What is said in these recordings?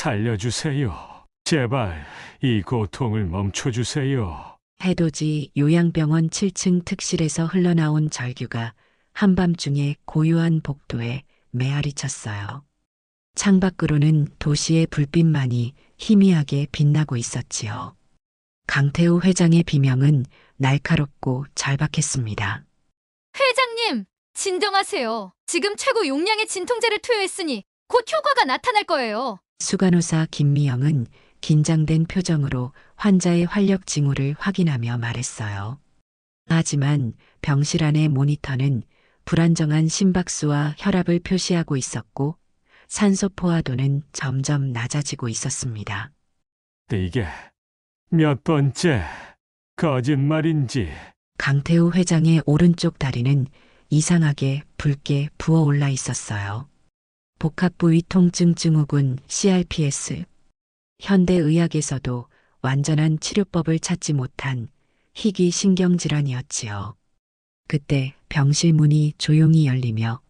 살려주세요. 제발 이 고통을 멈춰주세요. 해돋이 요양병원 7층 특실에서 흘러나온 절규가 한밤중에 고요한 복도에 메아리 쳤어요. 창밖으로는 도시의 불빛만이 희미하게 빛나고 있었지요. 강태우 회장의 비명은 날카롭고 절박했습니다. 회장님, 진정하세요. 지금 최고 용량의 진통제를 투여했으니 곧 효과가 나타날 거예요. 수간호사 김미영은 긴장된 표정으로 환자의 활력 징후를 확인하며 말했어요. 하지만 병실 안의 모니터는 불안정한 심박수와 혈압을 표시하고 있었고 산소 포화도는 점점 낮아지고 있었습니다. 이게 몇 번째 거짓말인지. 강태우 회장의 오른쪽 다리는 이상하게 붉게 부어올라 있었어요. 복합부위 통증 증후군 CRPS. 현대의학에서도 완전한 치료법을 찾지 못한 희귀 신경질환이었지요. 그때 병실 문이 조용히 열리며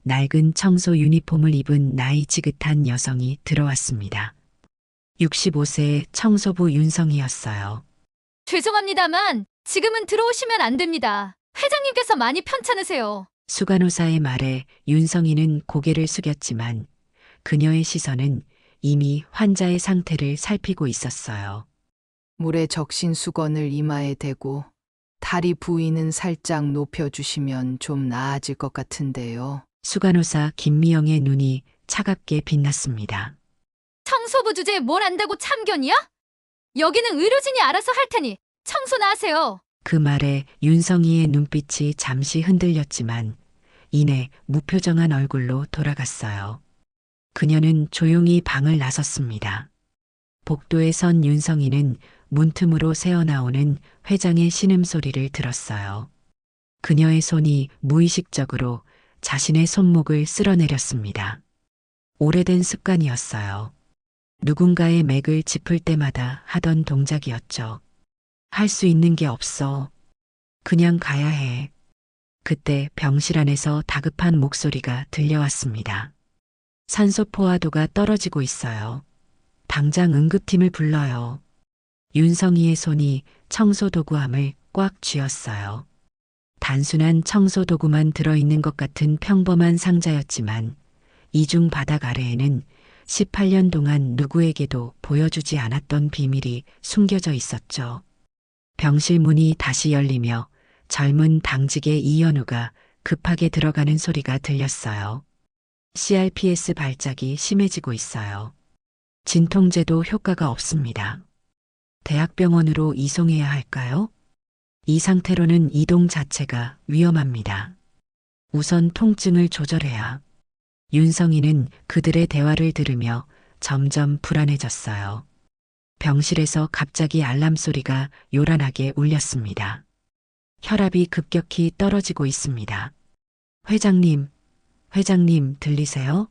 낡은 청소 유니폼을 입은 나이 지긋한 여성이 들어왔습니다. 65세의 청소부 윤성이었어요. 죄송합니다만 지금은 들어오시면 안 됩니다. 회장님께서 많이 편찮으세요. 수간호사의 말에 윤성이는 고개를 숙였지만 그녀의 시선은 이미 환자의 상태를 살피고 있었어요. 물에 적신 수건을 이마에 대고 다리 부위는 살짝 높여주시면 좀 나아질 것 같은데요. 수간호사 김미영의 눈이 차갑게 빛났습니다. 청소부 주제에 뭘 안다고 참견이야? 여기는 의료진이 알아서 할 테니 청소나 하세요. 그 말에 윤성이의 눈빛이 잠시 흔들렸지만 이내 무표정한 얼굴로 돌아갔어요. 그녀는 조용히 방을 나섰습니다. 복도에 선 윤성이는 문틈으로 새어나오는 회장의 신음소리를 들었어요. 그녀의 손이 무의식적으로 자신의 손목을 쓸어내렸습니다. 오래된 습관이었어요. 누군가의 맥을 짚을 때마다 하던 동작이었죠. 할 수 있는 게 없어. 그냥 가야 해. 그때 병실 안에서 다급한 목소리가 들려왔습니다. 산소 포화도가 떨어지고 있어요. 당장 응급팀을 불러요. 윤성이의 손이 청소도구함을 꽉 쥐었어요. 단순한 청소도구만 들어있는 것 같은 평범한 상자였지만 이중 바닥 아래에는 18년 동안 누구에게도 보여주지 않았던 비밀이 숨겨져 있었죠. 병실 문이 다시 열리며 젊은 당직의 이현우가 급하게 들어가는 소리가 들렸어요. CRPS 발작이 심해지고 있어요. 진통제도 효과가 없습니다. 대학병원으로 이송해야 할까요? 이 상태로는 이동 자체가 위험합니다. 우선 통증을 조절해야. 윤성이는 그들의 대화를 들으며 점점 불안해졌어요. 병실에서 갑자기 알람 소리가 요란하게 울렸습니다. 혈압이 급격히 떨어지고 있습니다. 회장님, 회장님 들리세요?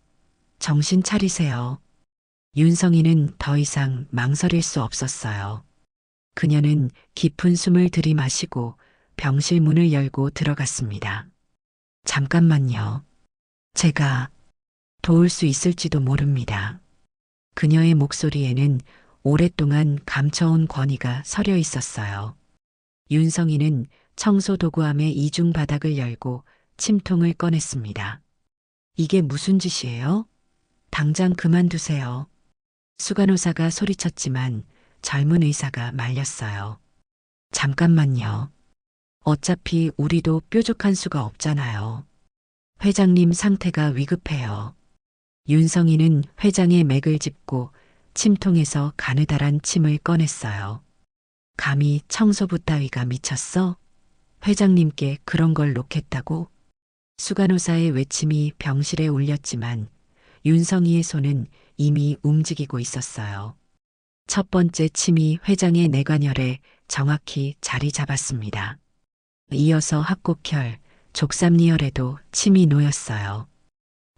정신 차리세요. 윤성이는 더 이상 망설일 수 없었어요. 그녀는 깊은 숨을 들이마시고 병실 문을 열고 들어갔습니다. 잠깐만요. 제가 도울 수 있을지도 모릅니다. 그녀의 목소리에는 오랫동안 감춰온 권위가 서려 있었어요. 윤성이는 청소도구함의 이중 바닥을 열고 침통을 꺼냈습니다. 이게 무슨 짓이에요? 당장 그만두세요. 수간호사가 소리쳤지만 젊은 의사가 말렸어요. 잠깐만요. 어차피 우리도 뾰족한 수가 없잖아요. 회장님 상태가 위급해요. 윤성이는 회장의 맥을 짚고 침통에서 가느다란 침을 꺼냈어요. 감히 청소부 따위가 미쳤어? 회장님께 그런 걸 놓겠다고? 수간호사의 외침이 병실에 울렸지만 윤성이의 손은 이미 움직이고 있었어요. 첫 번째 침이 회장의 내관열에 정확히 자리 잡았습니다. 이어서 합곡혈, 족삼리혈에도 침이 놓였어요.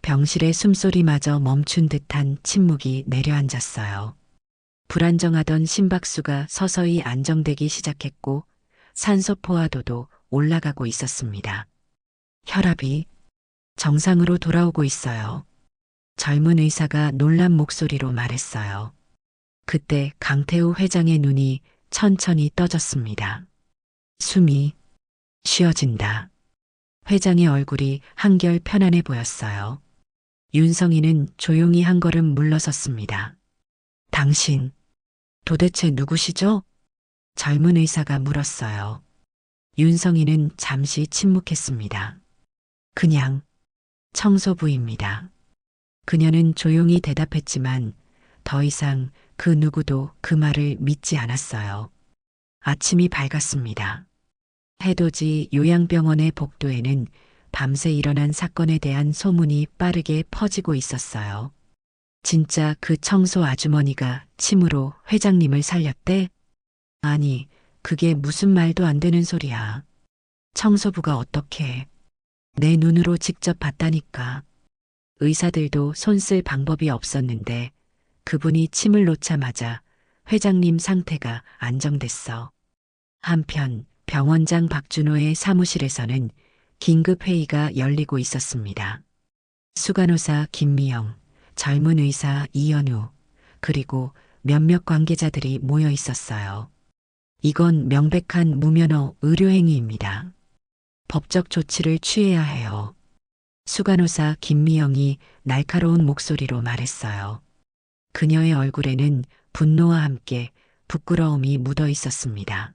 병실의 숨소리마저 멈춘 듯한 침묵이 내려앉았어요. 불안정하던 심박수가 서서히 안정되기 시작했고 산소 포화도도 올라가고 있었습니다. 혈압이 정상으로 돌아오고 있어요. 젊은 의사가 놀란 목소리로 말했어요. 그때 강태우 회장의 눈이 천천히 떠졌습니다. 숨이 쉬어진다. 회장의 얼굴이 한결 편안해 보였어요. 윤성이는 조용히 한 걸음 물러섰습니다. 당신, 도대체 누구시죠? 젊은 의사가 물었어요. 윤성이는 잠시 침묵했습니다. 그냥 청소부입니다. 그녀는 조용히 대답했지만 더 이상 그 누구도 그 말을 믿지 않았어요. 아침이 밝았습니다. 해돋이 요양병원의 복도에는 밤새 일어난 사건에 대한 소문이 빠르게 퍼지고 있었어요. 진짜 그 청소 아주머니가 침으로 회장님을 살렸대? 아니, 그게 무슨 말도 안 되는 소리야. 청소부가 어떻게? 내 눈으로 직접 봤다니까. 의사들도 손 쓸 방법이 없었는데 그분이 침을 놓자마자 회장님 상태가 안정됐어. 한편 병원장 박준호의 사무실에서는 긴급 회의가 열리고 있었습니다. 수간호사 김미영, 젊은 의사 이연우, 그리고 몇몇 관계자들이 모여 있었어요. 이건 명백한 무면허 의료행위입니다. 법적 조치를 취해야 해요. 수간호사 김미영이 날카로운 목소리로 말했어요. 그녀의 얼굴에는 분노와 함께 부끄러움이 묻어 있었습니다.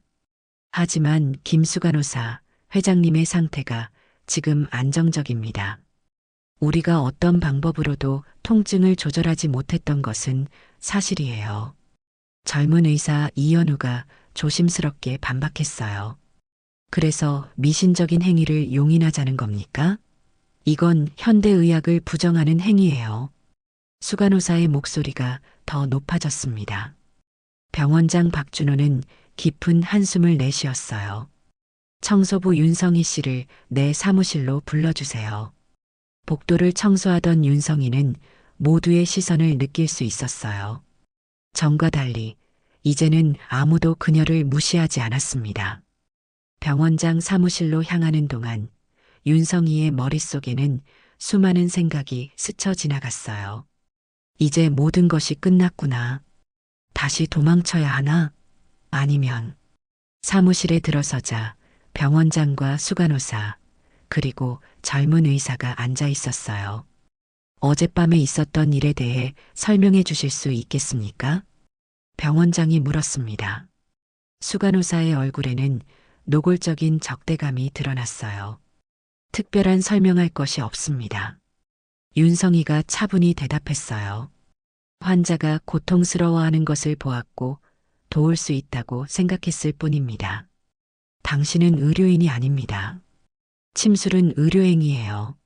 하지만 김수간호사 회장님의 상태가 지금 안정적입니다. 우리가 어떤 방법으로도 통증을 조절하지 못했던 것은 사실이에요. 젊은 의사 이연우가 조심스럽게 반박했어요. 그래서 미신적인 행위를 용인하자는 겁니까? 이건 현대의학을 부정하는 행위예요. 수간호사의 목소리가 더 높아졌습니다. 병원장 박준호는 깊은 한숨을 내쉬었어요. 청소부 윤성희 씨를 내 사무실로 불러주세요. 복도를 청소하던 윤성희는 모두의 시선을 느낄 수 있었어요. 전과 달리 이제는 아무도 그녀를 무시하지 않았습니다. 병원장 사무실로 향하는 동안 윤성희의 머릿속에는 수많은 생각이 스쳐 지나갔어요. 이제 모든 것이 끝났구나. 다시 도망쳐야 하나? 아니면 사무실에 들어서자 병원장과 수간호사 그리고 젊은 의사가 앉아 있었어요. 어젯밤에 있었던 일에 대해 설명해 주실 수 있겠습니까? 병원장이 물었습니다. 수간호사의 얼굴에는 노골적인 적대감이 드러났어요. 특별한 설명할 것이 없습니다. 윤성이가 차분히 대답했어요. 환자가 고통스러워하는 것을 보았고 도울 수 있다고 생각했을 뿐입니다. 당신은 의료인이 아닙니다. 침술은 의료행위예요.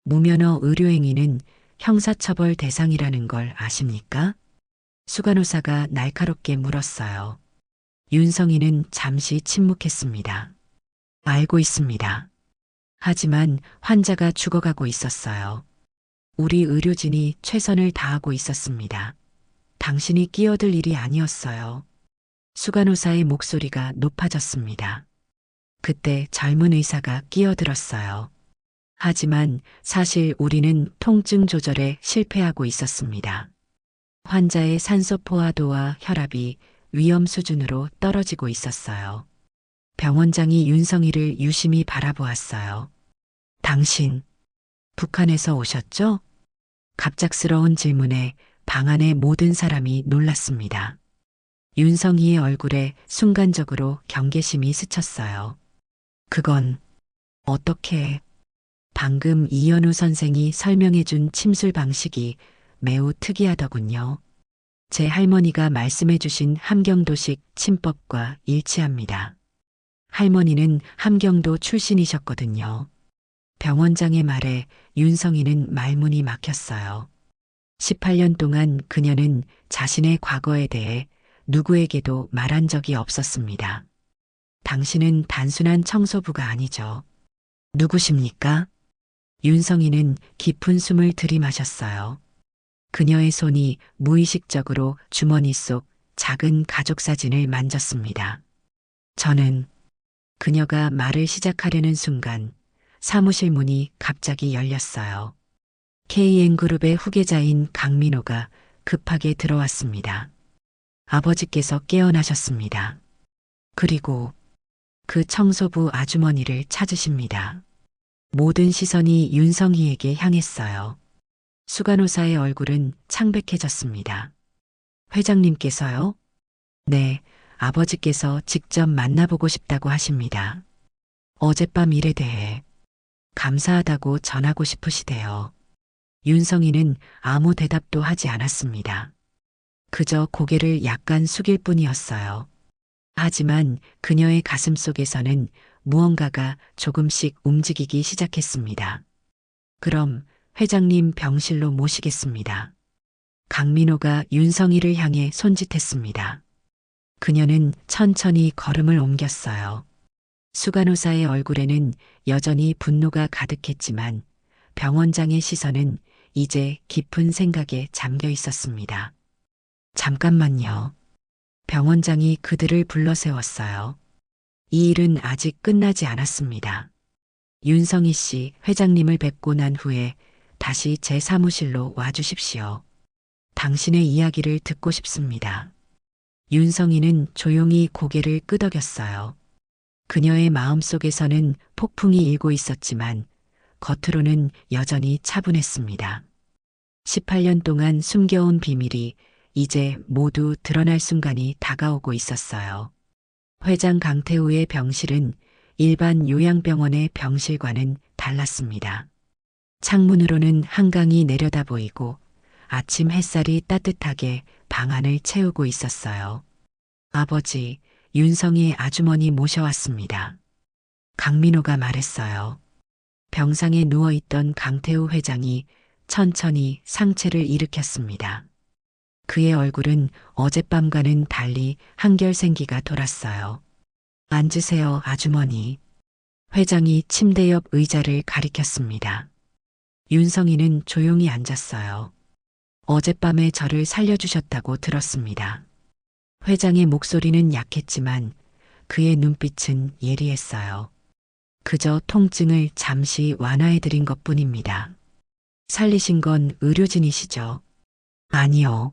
무면허 의료행위는 형사처벌 대상이라는 걸 아십니까? 수간호사가 날카롭게 물었어요. 윤성이는 잠시 침묵했습니다. 알고 있습니다. 하지만 환자가 죽어가고 있었어요. 우리 의료진이 최선을 다하고 있었습니다. 당신이 끼어들 일이 아니었어요. 수간호사의 목소리가 높아졌습니다. 그때 젊은 의사가 끼어들었어요. 하지만 사실 우리는 통증 조절에 실패하고 있었습니다. 환자의 산소 포화도와 혈압이 위험 수준으로 떨어지고 있었어요. 병원장이 윤성이를 유심히 바라보았어요. 당신, 북한에서 오셨죠? 갑작스러운 질문에 방 안의 모든 사람이 놀랐습니다. 윤성이의 얼굴에 순간적으로 경계심이 스쳤어요. 그건 어떻게... 방금 이연우 선생이 설명해준 침술 방식이 매우 특이하더군요. 제 할머니가 말씀해주신 함경도식 침법과 일치합니다. 할머니는 함경도 출신이셨거든요. 병원장의 말에 윤성이는 말문이 막혔어요. 18년 동안 그녀는 자신의 과거에 대해 누구에게도 말한 적이 없었습니다. 당신은 단순한 청소부가 아니죠. 누구십니까? 윤성이는 깊은 숨을 들이마셨어요. 그녀의 손이 무의식적으로 주머니 속 작은 가족 사진을 만졌습니다. 저는... 그녀가 말을 시작하려는 순간 사무실 문이 갑자기 열렸어요. KN그룹의 후계자인 강민호가 급하게 들어왔습니다. 아버지께서 깨어나셨습니다. 그리고 그 청소부 아주머니를 찾으십니다. 모든 시선이 윤성희에게 향했어요. 수간호사의 얼굴은 창백해졌습니다. 회장님께서요? 네, 아버지께서 직접 만나보고 싶다고 하십니다. 어젯밤 일에 대해 감사하다고 전하고 싶으시대요. 윤성희는 아무 대답도 하지 않았습니다. 그저 고개를 약간 숙일 뿐이었어요. 하지만 그녀의 가슴 속에서는 무언가가 조금씩 움직이기 시작했습니다. 그럼 회장님 병실로 모시겠습니다. 강민호가 윤성희를 향해 손짓했습니다. 그녀는 천천히 걸음을 옮겼어요. 수간호사의 얼굴에는 여전히 분노가 가득했지만 병원장의 시선은 이제 깊은 생각에 잠겨 있었습니다. 잠깐만요. 병원장이 그들을 불러 세웠어요. 이 일은 아직 끝나지 않았습니다. 윤성희 씨, 회장님을 뵙고 난 후에 다시 제 사무실로 와주십시오. 당신의 이야기를 듣고 싶습니다. 윤성희는 조용히 고개를 끄덕였어요. 그녀의 마음속에서는 폭풍이 일고 있었지만 겉으로는 여전히 차분했습니다. 18년 동안 숨겨온 비밀이 이제 모두 드러날 순간이 다가오고 있었어요. 회장 강태우의 병실은 일반 요양병원의 병실과는 달랐습니다. 창문으로는 한강이 내려다 보이고 아침 햇살이 따뜻하게 방 안을 채우고 있었어요. 아버지, 윤성희의 아주머니 모셔왔습니다. 강민호가 말했어요. 병상에 누워있던 강태우 회장이 천천히 상체를 일으켰습니다. 그의 얼굴은 어젯밤과는 달리 한결 생기가 돌았어요. 앉으세요, 아주머니. 회장이 침대 옆 의자를 가리켰습니다. 윤성희는 조용히 앉았어요. 어젯밤에 저를 살려주셨다고 들었습니다. 회장의 목소리는 약했지만 그의 눈빛은 예리했어요. 그저 통증을 잠시 완화해드린 것뿐입니다. 살리신 건 의료진이시죠? 아니요.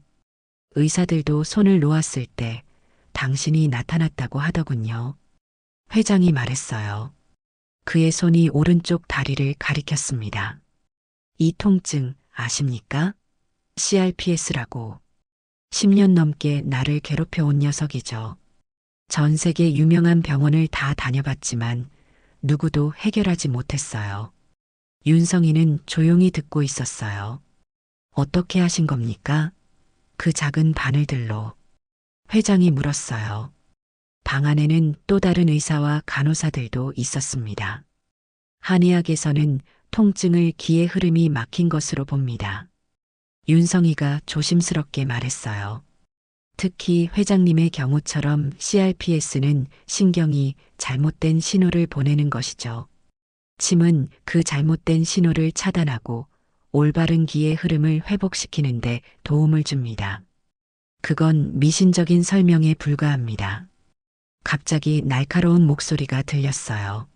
의사들도 손을 놓았을 때 당신이 나타났다고 하더군요. 회장이 말했어요. 그의 손이 오른쪽 다리를 가리켰습니다. 이 통증 아십니까? CRPS라고. 10년 넘게 나를 괴롭혀온 녀석이죠. 전 세계 유명한 병원을 다 다녀봤지만 누구도 해결하지 못했어요. 윤성희는 조용히 듣고 있었어요. 어떻게 하신 겁니까? 그 작은 바늘들로. 회장이 물었어요. 방 안에는 또 다른 의사와 간호사들도 있었습니다. 한의학에서는 통증을 기의 흐름이 막힌 것으로 봅니다. 윤성희가 조심스럽게 말했어요. 특히 회장님의 경우처럼 CRPS는 신경이 잘못된 신호를 보내는 것이죠. 침은 그 잘못된 신호를 차단하고 올바른 기의 흐름을 회복시키는데 도움을 줍니다. 그건 미신적인 설명에 불과합니다. 갑자기 날카로운 목소리가 들렸어요.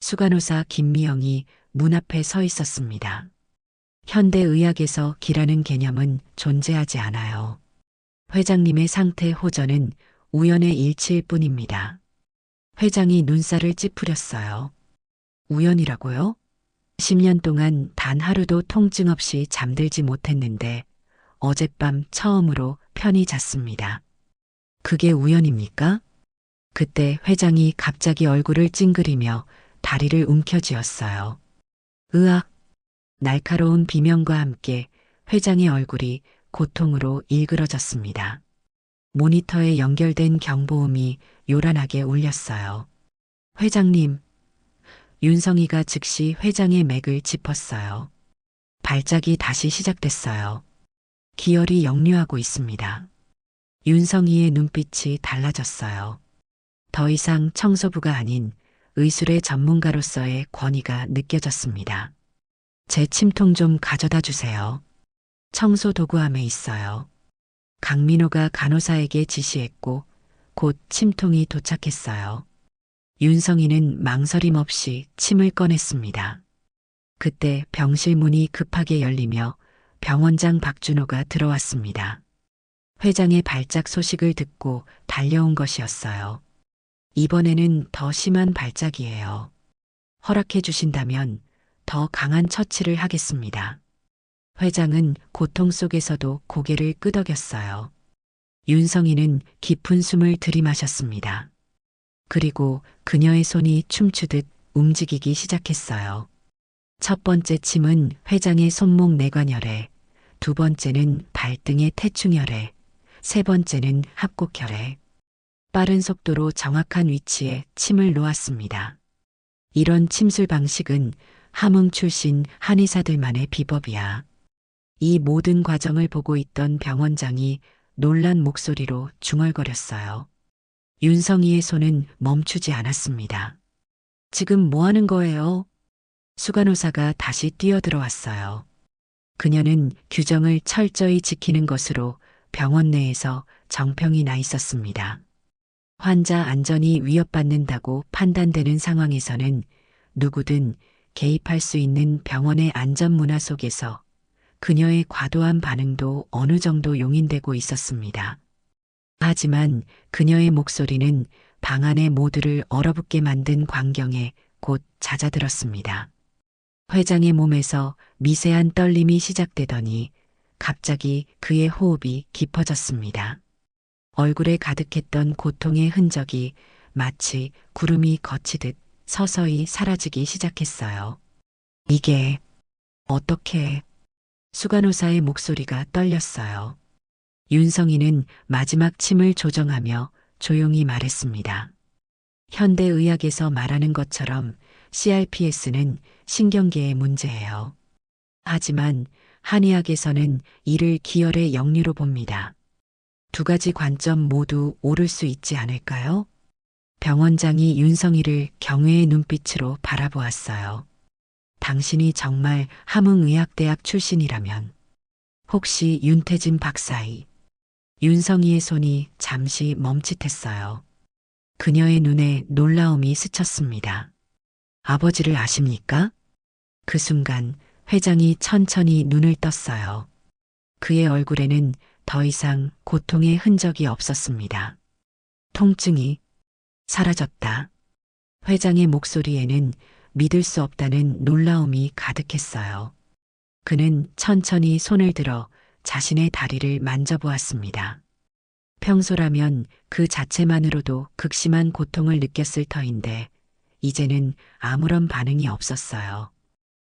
수간호사 김미영이 문 앞에 서 있었습니다. 현대의학에서 기라는 개념은 존재하지 않아요. 회장님의 상태 호전은 우연의 일치일 뿐입니다. 회장이 눈살을 찌푸렸어요. 우연이라고요? 10년 동안 단 하루도 통증 없이 잠들지 못했는데 어젯밤 처음으로 편히 잤습니다. 그게 우연입니까? 그때 회장이 갑자기 얼굴을 찡그리며 다리를 움켜쥐었어요. 으악! 날카로운 비명과 함께 회장의 얼굴이 고통으로 일그러졌습니다. 모니터에 연결된 경보음이 요란하게 울렸어요. 회장님! 윤성희가 즉시 회장의 맥을 짚었어요. 발작이 다시 시작됐어요. 기혈이 역류하고 있습니다. 윤성희의 눈빛이 달라졌어요. 더 이상 청소부가 아닌 의술의 전문가로서의 권위가 느껴졌습니다. 제 침통 좀 가져다 주세요. 청소 도구함에 있어요. 강민호가 간호사에게 지시했고 곧 침통이 도착했어요. 윤성희는 망설임 없이 침을 꺼냈습니다. 그때 병실 문이 급하게 열리며 병원장 박준호가 들어왔습니다. 회장의 발작 소식을 듣고 달려온 것이었어요. 이번에는 더 심한 발작이에요. 허락해 주신다면 더 강한 처치를 하겠습니다. 회장은 고통 속에서도 고개를 끄덕였어요. 윤성이는 깊은 숨을 들이마셨습니다. 그리고 그녀의 손이 춤추듯 움직이기 시작했어요. 첫 번째 침은 회장의 손목 내관혈에, 두 번째는 발등의 태충혈에, 세 번째는 합곡혈에. 빠른 속도로 정확한 위치에 침을 놓았습니다. 이런 침술 방식은 함흥 출신 한의사들만의 비법이야. 이 모든 과정을 보고 있던 병원장이 놀란 목소리로 중얼거렸어요. 윤성이의 손은 멈추지 않았습니다. 지금 뭐 하는 거예요? 수간호사가 다시 뛰어들어왔어요. 그녀는 규정을 철저히 지키는 것으로 병원 내에서 정평이 나 있었습니다. 환자 안전이 위협받는다고 판단되는 상황에서는 누구든 개입할 수 있는 병원의 안전 문화 속에서 그녀의 과도한 반응도 어느 정도 용인되고 있었습니다. 하지만 그녀의 목소리는 방 안의 모두를 얼어붙게 만든 광경에 곧 잦아들었습니다. 회장의 몸에서 미세한 떨림이 시작되더니 갑자기 그의 호흡이 깊어졌습니다. 얼굴에 가득했던 고통의 흔적이 마치 구름이 걷히듯 서서히 사라지기 시작했어요. 이게 어떻게? 수간호사의 목소리가 떨렸어요. 윤성이는 마지막 침을 조정하며 조용히 말했습니다. 현대의학에서 말하는 것처럼 CRPS는 신경계의 문제예요. 하지만 한의학에서는 이를 기혈의 역류로 봅니다. 두 가지 관점 모두 옳을 수 있지 않을까요? 병원장이 윤성이를 경외의 눈빛으로 바라보았어요. 당신이 정말 함흥의학대학 출신이라면 혹시 윤태진 박사이? 윤성이의 손이 잠시 멈칫했어요. 그녀의 눈에 놀라움이 스쳤습니다. 아버지를 아십니까? 그 순간 회장이 천천히 눈을 떴어요. 그의 얼굴에는 더 이상 고통의 흔적이 없었습니다. 통증이 사라졌다. 회장의 목소리에는 믿을 수 없다는 놀라움이 가득했어요. 그는 천천히 손을 들어 자신의 다리를 만져보았습니다. 평소라면 그 자체만으로도 극심한 고통을 느꼈을 터인데 이제는 아무런 반응이 없었어요.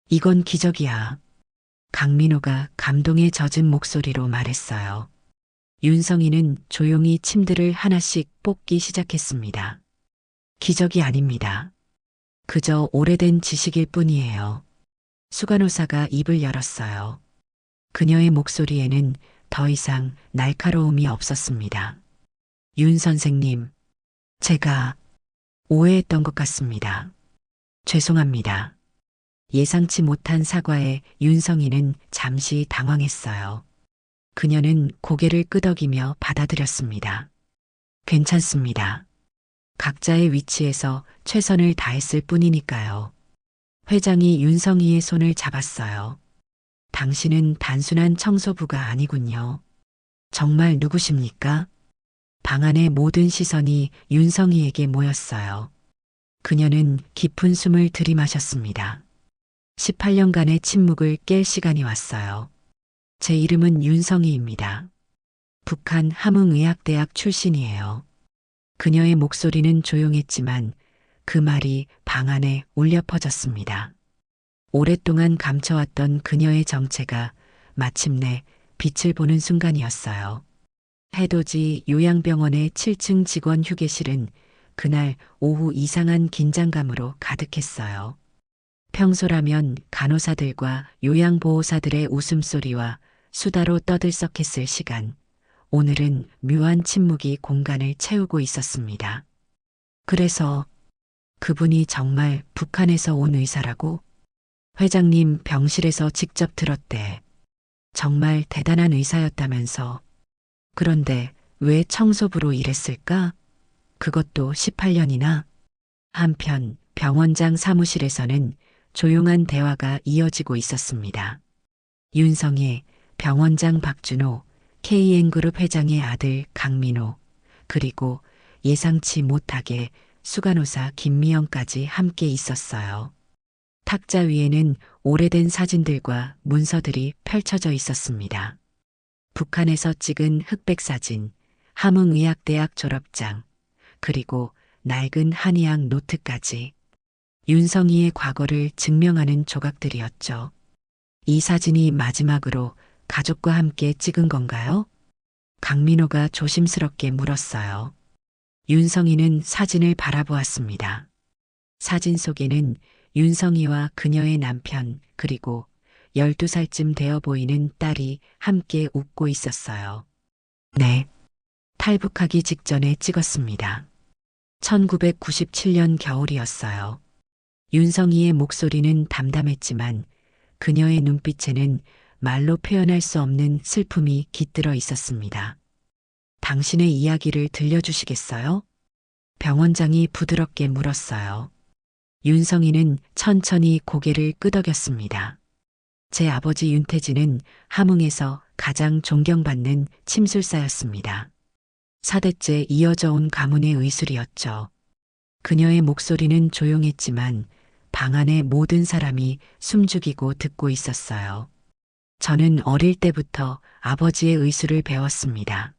이건 기적이야. 강민호가 감동에 젖은 목소리로 말했어요. 윤성이는 조용히 침들을 하나씩 뽑기 시작했습니다. 기적이 아닙니다. 그저 오래된 지식일 뿐이에요. 수간호사가 입을 열었어요. 그녀의 목소리에는 더 이상 날카로움이 없었습니다. 윤 선생님, 제가 오해했던 것 같습니다. 죄송합니다. 예상치 못한 사과에 윤성이는 잠시 당황했어요. 그녀는 고개를 끄덕이며 받아들였습니다. 괜찮습니다. 각자의 위치에서 최선을 다했을 뿐이니까요. 회장이 윤성이의 손을 잡았어요. 당신은 단순한 청소부가 아니군요. 정말 누구십니까? 방 안의 모든 시선이 윤성이에게 모였어요. 그녀는 깊은 숨을 들이마셨습니다. 18년간의 침묵을 깰 시간이 왔어요. 제 이름은 윤성이입니다. 북한 함흥의학대학 출신이에요. 그녀의 목소리는 조용했지만 그 말이 방 안에 울려 퍼졌습니다. 오랫동안 감춰왔던 그녀의 정체가 마침내 빛을 보는 순간이었어요. 해돋이 요양병원의 7층 직원 휴게실은 그날 오후 이상한 긴장감으로 가득했어요. 평소라면 간호사들과 요양보호사들의 웃음소리와 수다로 떠들썩했을 시간, 오늘은 묘한 침묵이 공간을 채우고 있었습니다. 그래서 그분이 정말 북한에서 온 의사라고? 회장님 병실에서 직접 들었대. 정말 대단한 의사였다면서. 그런데 왜 청소부로 일했을까? 그것도 18년이나? 한편 병원장 사무실에서는 조용한 대화가 이어지고 있었습니다. 윤성애, 병원장 박준호, KN그룹 회장의 아들 강민호, 그리고 예상치 못하게 수간호사 김미영까지 함께 있었어요. 탁자 위에는 오래된 사진들과 문서들이 펼쳐져 있었습니다. 북한에서 찍은 흑백 사진, 함흥의학대학 졸업장, 그리고 낡은 한의학 노트까지 윤성이의 과거를 증명하는 조각들이었죠. 이 사진이 마지막으로 가족과 함께 찍은 건가요? 강민호가 조심스럽게 물었어요. 윤성이는 사진을 바라보았습니다. 사진 속에는 윤성이와 그녀의 남편 그리고 12살쯤 되어 보이는 딸이 함께 웃고 있었어요. 네. 탈북하기 직전에 찍었습니다. 1997년 겨울이었어요. 윤성이의 목소리는 담담했지만 그녀의 눈빛에는 말로 표현할 수 없는 슬픔이 깃들어 있었습니다. 당신의 이야기를 들려주시겠어요? 병원장이 부드럽게 물었어요. 윤성이는 천천히 고개를 끄덕였습니다. 제 아버지 윤태진은 함흥에서 가장 존경받는 침술사였습니다. 4대째 이어져 온 가문의 의술이었죠. 그녀의 목소리는 조용했지만 방 안의 모든 사람이 숨죽이고 듣고 있었어요. 저는 어릴 때부터 아버지의 의술을 배웠습니다.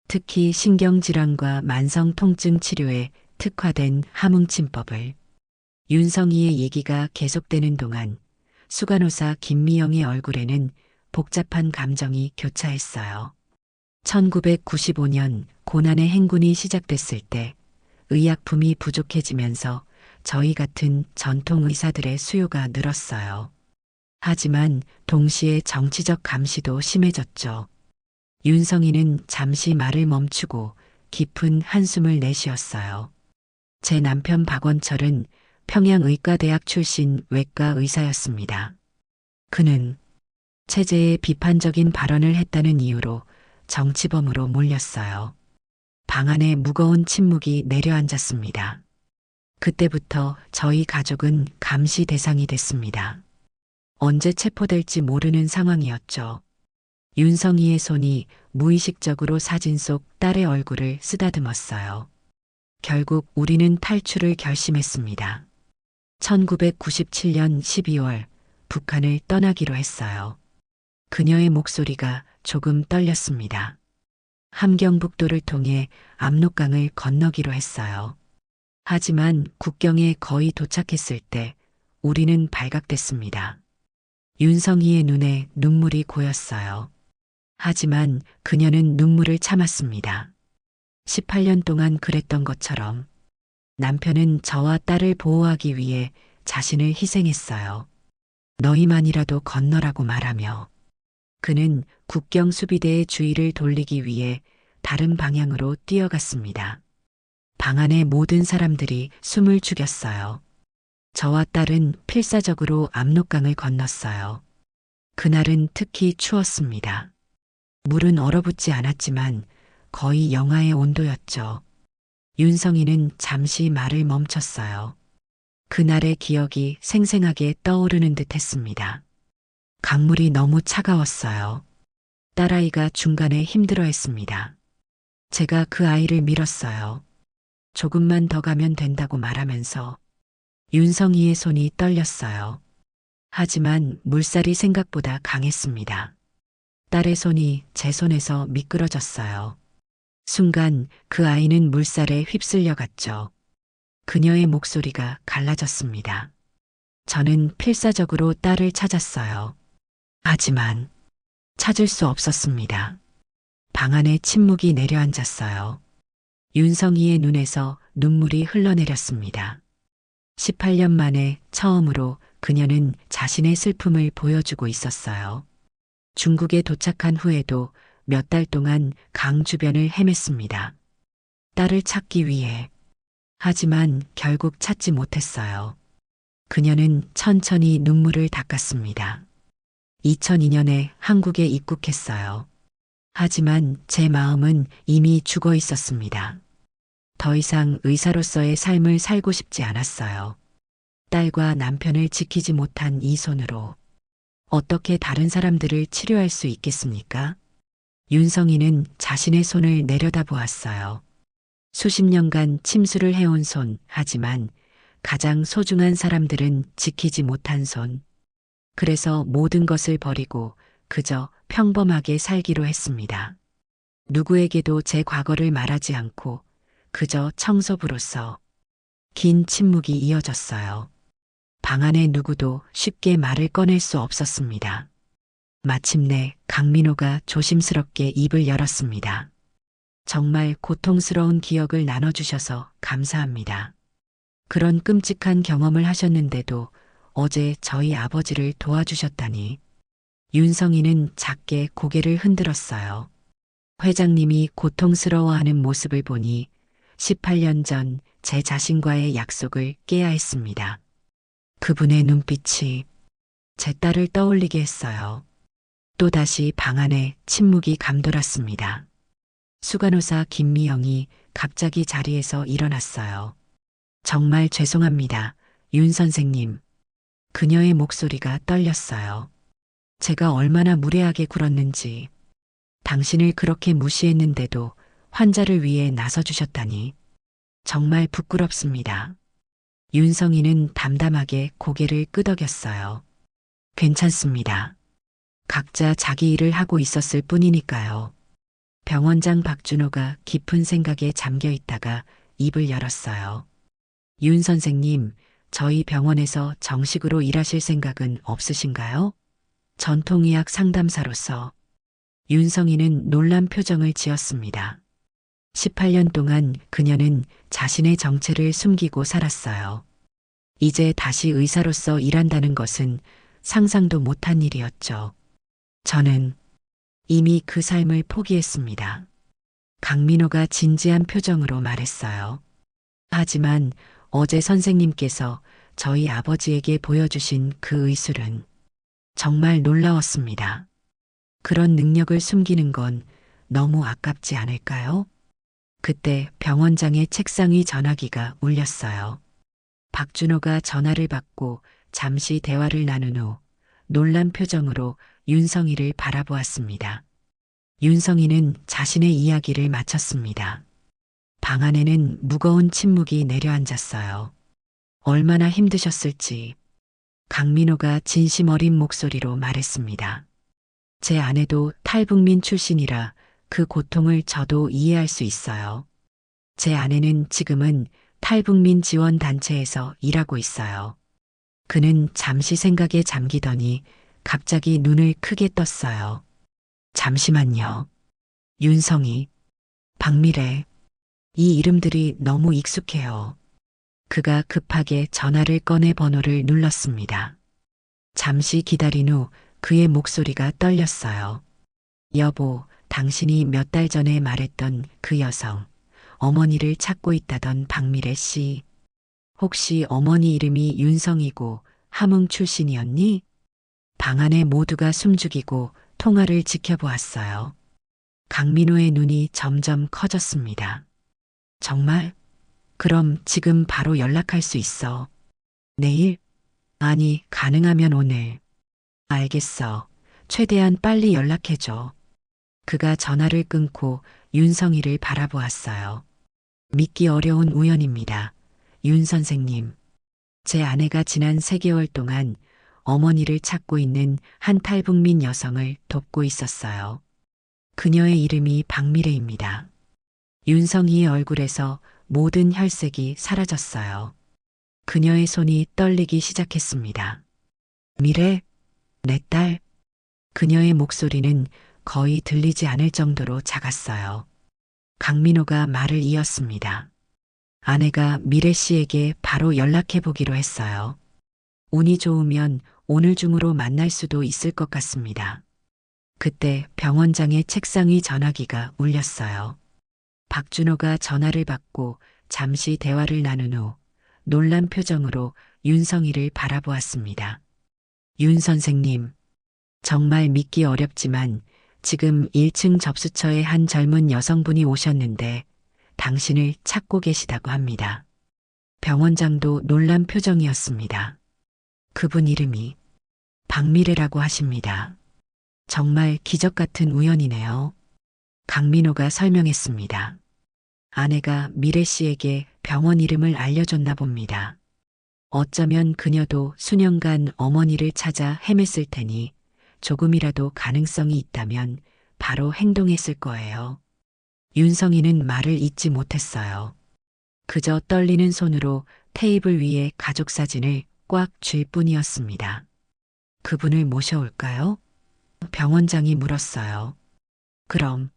특히 신경질환과 만성 통증 치료에 특화된 함흥침법을. 윤성이의 얘기가 계속되는 동안 수간호사 김미영의 얼굴에는 복잡한 감정이 교차했어요. 1995년 고난의 행군이 시작됐을 때 의약품이 부족해지면서 저희 같은 전통 의사들의 수요가 늘었어요. 하지만 동시에 정치적 감시도 심해졌죠. 윤성이는 잠시 말을 멈추고 깊은 한숨을 내쉬었어요. 제 남편 박원철은 평양의과대학 출신 외과 의사였습니다. 그는 체제에 비판적인 발언을 했다는 이유로 정치범으로 몰렸어요. 방 안에 무거운 침묵이 내려앉았습니다. 그때부터 저희 가족은 감시 대상이 됐습니다. 언제 체포될지 모르는 상황이었죠. 윤성이의 손이 무의식적으로 사진 속 딸의 얼굴을 쓰다듬었어요. 결국 우리는 탈출을 결심했습니다. 1997년 12월 북한을 떠나기로 했어요. 그녀의 목소리가 조금 떨렸습니다. 함경북도를 통해 압록강을 건너기로 했어요. 하지만 국경에 거의 도착했을 때 우리는 발각됐습니다. 윤성이의 눈에 눈물이 고였어요. 하지만 그녀는 눈물을 참았습니다. 18년 동안 그랬던 것처럼 남편은 저와 딸을 보호하기 위해 자신을 희생했어요. 너희만이라도 건너라고 말하며 그는 국경 수비대의 주의를 돌리기 위해 다른 방향으로 뛰어갔습니다. 방 안의 모든 사람들이 숨을 죽였어요. 저와 딸은 필사적으로 압록강을 건넜어요. 그날은 특히 추웠습니다. 물은 얼어붙지 않았지만 거의 영하의 온도였죠. 윤성이는 잠시 말을 멈췄어요. 그날의 기억이 생생하게 떠오르는 듯 했습니다. 강물이 너무 차가웠어요. 딸아이가 중간에 힘들어했습니다. 제가 그 아이를 밀었어요. 조금만 더 가면 된다고 말하면서 윤성이의 손이 떨렸어요. 하지만 물살이 생각보다 강했습니다. 딸의 손이 제 손에서 미끄러졌어요. 순간 그 아이는 물살에 휩쓸려 갔죠. 그녀의 목소리가 갈라졌습니다. 저는 필사적으로 딸을 찾았어요. 하지만 찾을 수 없었습니다. 방 안에 침묵이 내려앉았어요. 윤성이의 눈에서 눈물이 흘러내렸습니다. 18년 만에 처음으로 그녀는 자신의 슬픔을 보여주고 있었어요. 중국에 도착한 후에도 몇 달 동안 강 주변을 헤맸습니다. 딸을 찾기 위해. 하지만 결국 찾지 못했어요. 그녀는 천천히 눈물을 닦았습니다. 2002년에 한국에 입국했어요. 하지만 제 마음은 이미 죽어 있었습니다. 더 이상 의사로서의 삶을 살고 싶지 않았어요. 딸과 남편을 지키지 못한 이 손으로 어떻게 다른 사람들을 치료할 수 있겠습니까? 윤성이는 자신의 손을 내려다보았어요. 수십 년간 침수를 해온 손, 하지만 가장 소중한 사람들은 지키지 못한 손. 그래서 모든 것을 버리고 그저 평범하게 살기로 했습니다. 누구에게도 제 과거를 말하지 않고 그저 청소부로서. 긴 침묵이 이어졌어요. 방 안에 누구도 쉽게 말을 꺼낼 수 없었습니다. 마침내 강민호가 조심스럽게 입을 열었습니다. 정말 고통스러운 기억을 나눠주셔서 감사합니다. 그런 끔찍한 경험을 하셨는데도 어제 저희 아버지를 도와주셨다니. 윤성이는 작게 고개를 흔들었어요. 회장님이 고통스러워하는 모습을 보니 18년 전 제 자신과의 약속을 깨야 했습니다. 그분의 눈빛이 제 딸을 떠올리게 했어요. 또다시 방 안에 침묵이 감돌았습니다. 수간호사 김미영이 갑자기 자리에서 일어났어요. 정말 죄송합니다, 윤 선생님. 그녀의 목소리가 떨렸어요. 제가 얼마나 무례하게 굴었는지. 당신을 그렇게 무시했는데도 환자를 위해 나서주셨다니. 정말 부끄럽습니다. 윤성이는 담담하게 고개를 끄덕였어요. 괜찮습니다. 각자 자기 일을 하고 있었을 뿐이니까요. 병원장 박준호가 깊은 생각에 잠겨 있다가 입을 열었어요. 윤 선생님, 저희 병원에서 정식으로 일하실 생각은 없으신가요? 전통의학 상담사로서. 윤성이는 놀란 표정을 지었습니다. 18년 동안 그녀는 자신의 정체를 숨기고 살았어요. 이제 다시 의사로서 일한다는 것은 상상도 못한 일이었죠. 저는 이미 그 삶을 포기했습니다. 강민호가 진지한 표정으로 말했어요. 하지만 어제 선생님께서 저희 아버지에게 보여주신 그 의술은 정말 놀라웠습니다. 그런 능력을 숨기는 건 너무 아깝지 않을까요? 그때 병원장의 책상 위 전화기가 울렸어요. 박준호가 전화를 받고 잠시 대화를 나눈 후 놀란 표정으로 윤성이를 바라보았습니다. 윤성이는 자신의 이야기를 마쳤습니다. 방 안에는 무거운 침묵이 내려앉았어요. 얼마나 힘드셨을지. 강민호가 진심 어린 목소리로 말했습니다. 제 아내도 탈북민 출신이라 그 고통을 저도 이해할 수 있어요. 제 아내는 지금은 탈북민 지원 단체에서 일하고 있어요. 그는 잠시 생각에 잠기더니 갑자기 눈을 크게 떴어요. 잠시만요. 윤성이, 박미래, 이 이름들이 너무 익숙해요. 그가 급하게 전화를 꺼내 번호를 눌렀습니다. 잠시 기다린 후 그의 목소리가 떨렸어요. 여보, 당신이 몇 달 전에 말했던 그 여성, 어머니를 찾고 있다던 박미래 씨. 혹시 어머니 이름이 윤성이고 함흥 출신이었니? 방 안에 모두가 숨죽이고 통화를 지켜보았어요. 강민호의 눈이 점점 커졌습니다. 정말? 그럼 지금 바로 연락할 수 있어. 내일? 아니, 가능하면 오늘. 알겠어. 최대한 빨리 연락해줘. 그가 전화를 끊고 윤성이를 바라보았어요. 믿기 어려운 우연입니다. 윤 선생님. 제 아내가 지난 3개월 동안 어머니를 찾고 있는 한 탈북민 여성을 돕고 있었어요. 그녀의 이름이 박미래입니다. 윤성이의 얼굴에서 모든 혈색이 사라졌어요. 그녀의 손이 떨리기 시작했습니다. 미래? 내 딸? 그녀의 목소리는 거의 들리지 않을 정도로 작았어요. 강민호가 말을 이었습니다. 아내가 미래 씨에게 바로 연락해 보기로 했어요. 운이 좋으면 오늘 중으로 만날 수도 있을 것 같습니다. 그때 병원장의 책상 위 전화기가 울렸어요. 박준호가 전화를 받고 잠시 대화를 나눈 후 놀란 표정으로 윤성이를 바라보았습니다. 윤 선생님, 정말 믿기 어렵지만 지금 1층 접수처에 한 젊은 여성분이 오셨는데 당신을 찾고 계시다고 합니다. 병원장도 놀란 표정이었습니다. 그분 이름이 박미래라고 하십니다. 정말 기적 같은 우연이네요. 강민호가 설명했습니다. 아내가 미래 씨에게 병원 이름을 알려줬나 봅니다. 어쩌면 그녀도 수년간 어머니를 찾아 헤맸을 테니 조금이라도 가능성이 있다면 바로 행동했을 거예요. 윤성이는 말을 잇지 못했어요. 그저 떨리는 손으로 테이블 위에 가족 사진을 꽉 쥘 뿐이었습니다. 그분을 모셔올까요? 병원장이 물었어요. 그럼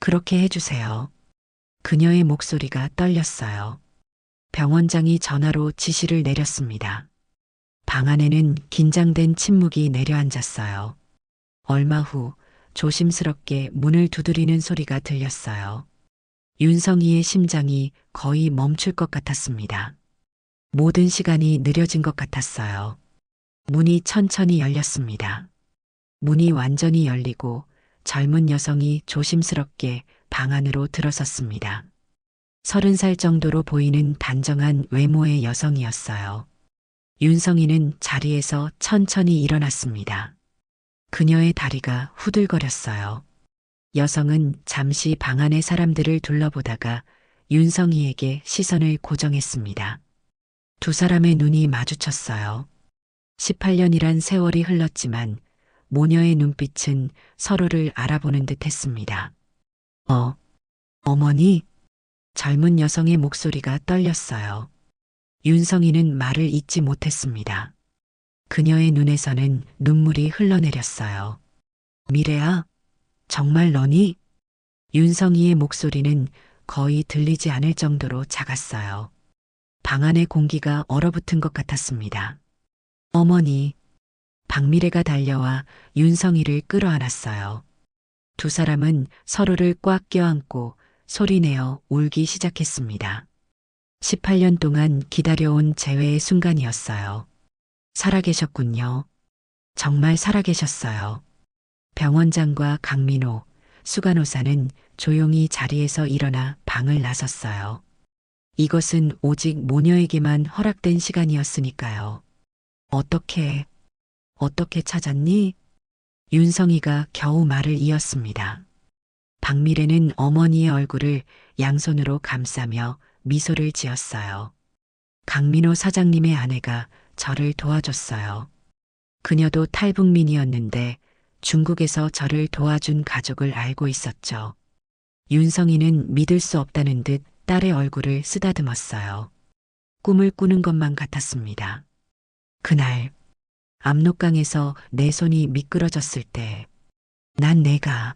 그렇게 해주세요. 그녀의 목소리가 떨렸어요. 병원장이 전화로 지시를 내렸습니다. 방 안에는 긴장된 침묵이 내려앉았어요. 얼마 후 조심스럽게 문을 두드리는 소리가 들렸어요. 윤성이의 심장이 거의 멈출 것 같았습니다. 모든 시간이 느려진 것 같았어요. 문이 천천히 열렸습니다. 문이 완전히 열리고 젊은 여성이 조심스럽게 방 안으로 들어섰습니다. 30살 정도로 보이는 단정한 외모의 여성이었어요. 윤성이는 자리에서 천천히 일어났습니다. 그녀의 다리가 후들거렸어요. 여성은 잠시 방 안의 사람들을 둘러보다가 윤성이에게 시선을 고정했습니다. 두 사람의 눈이 마주쳤어요. 18년이란 세월이 흘렀지만 모녀의 눈빛은 서로를 알아보는 듯 했습니다. 어머니? 젊은 여성의 목소리가 떨렸어요. 윤성이는 말을 잇지 못했습니다. 그녀의 눈에서는 눈물이 흘러내렸어요. 미래야, 정말 너니? 윤성이의 목소리는 거의 들리지 않을 정도로 작았어요. 방 안의 공기가 얼어붙은 것 같았습니다. 어머니, 박미래가 달려와 윤성이를 끌어안았어요. 두 사람은 서로를 꽉 껴안고 소리내어 울기 시작했습니다. 18년 동안 기다려온 재회의 순간이었어요. 살아계셨군요. 정말 살아계셨어요. 병원장과 강민호, 수간호사는 조용히 자리에서 일어나 방을 나섰어요. 이것은 오직 모녀에게만 허락된 시간이었으니까요. 어떻게 찾았니? 윤성이가 겨우 말을 이었습니다. 박미래는 어머니의 얼굴을 양손으로 감싸며 미소를 지었어요. 강민호 사장님의 아내가 저를 도와줬어요. 그녀도 탈북민이었는데 중국에서 저를 도와준 가족을 알고 있었죠. 윤성이는 믿을 수 없다는 듯 딸의 얼굴을 쓰다듬었어요. 꿈을 꾸는 것만 같았습니다. 그날 압록강에서 내 손이 미끄러졌을 때 내가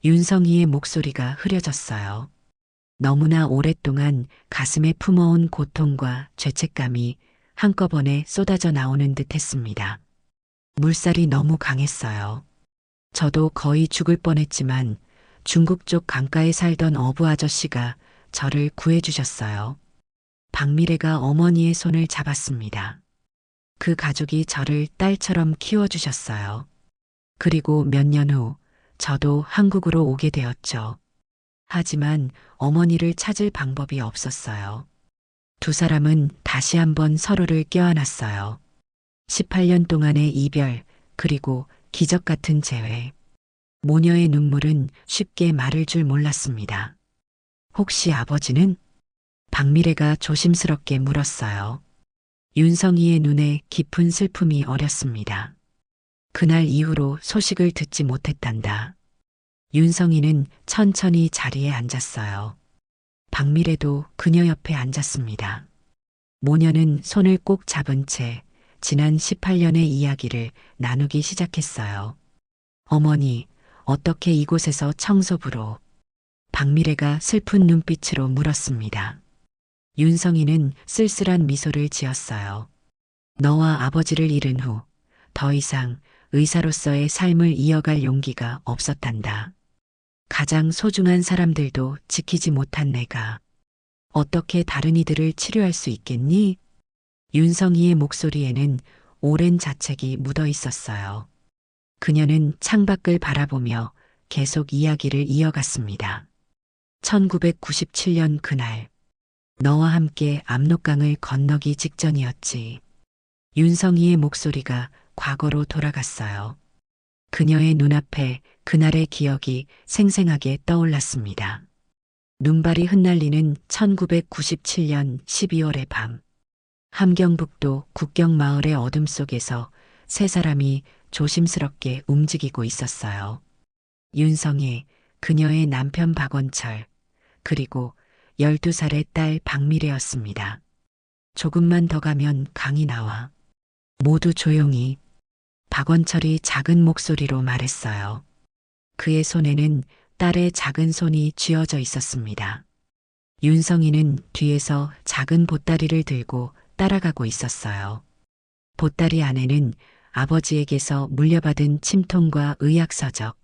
윤성이의 목소리가 흐려졌어요. 너무나 오랫동안 가슴에 품어온 고통과 죄책감이 한꺼번에 쏟아져 나오는 듯 했습니다. 물살이 너무 강했어요. 저도 거의 죽을 뻔했지만 중국 쪽 강가에 살던 어부 아저씨가 저를 구해주셨어요. 박미래가 어머니의 손을 잡았습니다. 그 가족이 저를 딸처럼 키워주셨어요. 그리고 몇 년 후 저도 한국으로 오게 되었죠. 하지만 어머니를 찾을 방법이 없었어요. 두 사람은 다시 한번 서로를 껴안았어요. 18년 동안의 이별, 그리고 기적 같은 재회. 모녀의 눈물은 쉽게 마를 줄 몰랐습니다. 혹시 아버지는? 박미래가 조심스럽게 물었어요. 윤성이의 눈에 깊은 슬픔이 어렸습니다. 그날 이후로 소식을 듣지 못했단다. 윤성이는 천천히 자리에 앉았어요. 박미래도 그녀 옆에 앉았습니다. 모녀는 손을 꼭 잡은 채 지난 18년의 이야기를 나누기 시작했어요. 어머니, 어떻게 이곳에서 청소부로? 박미래가 슬픈 눈빛으로 물었습니다. 윤성이는 쓸쓸한 미소를 지었어요. 너와 아버지를 잃은 후 더 이상 의사로서의 삶을 이어갈 용기가 없었단다. 가장 소중한 사람들도 지키지 못한 내가 어떻게 다른 이들을 치료할 수 있겠니? 윤성이의 목소리에는 오랜 자책이 묻어 있었어요. 그녀는 창밖을 바라보며 계속 이야기를 이어갔습니다. 1997년 그날, 너와 함께 압록강을 건너기 직전이었지. 윤성이의 목소리가 과거로 돌아갔어요. 그녀의 눈앞에 그날의 기억이 생생하게 떠올랐습니다. 눈발이 흩날리는 1997년 12월의 밤. 함경북도 국경마을의 어둠 속에서 세 사람이 조심스럽게 움직이고 있었어요. 윤성희, 그녀의 남편 박원철, 그리고 12살의 딸 박미래였습니다. 조금만 더 가면 강이 나와. 모두 조용히. 박원철이 작은 목소리로 말했어요. 그의 손에는 딸의 작은 손이 쥐어져 있었습니다. 윤성이는 뒤에서 작은 보따리를 들고 따라가고 있었어요. 보따리 안에는 아버지에게서 물려받은 침통과 의학서적,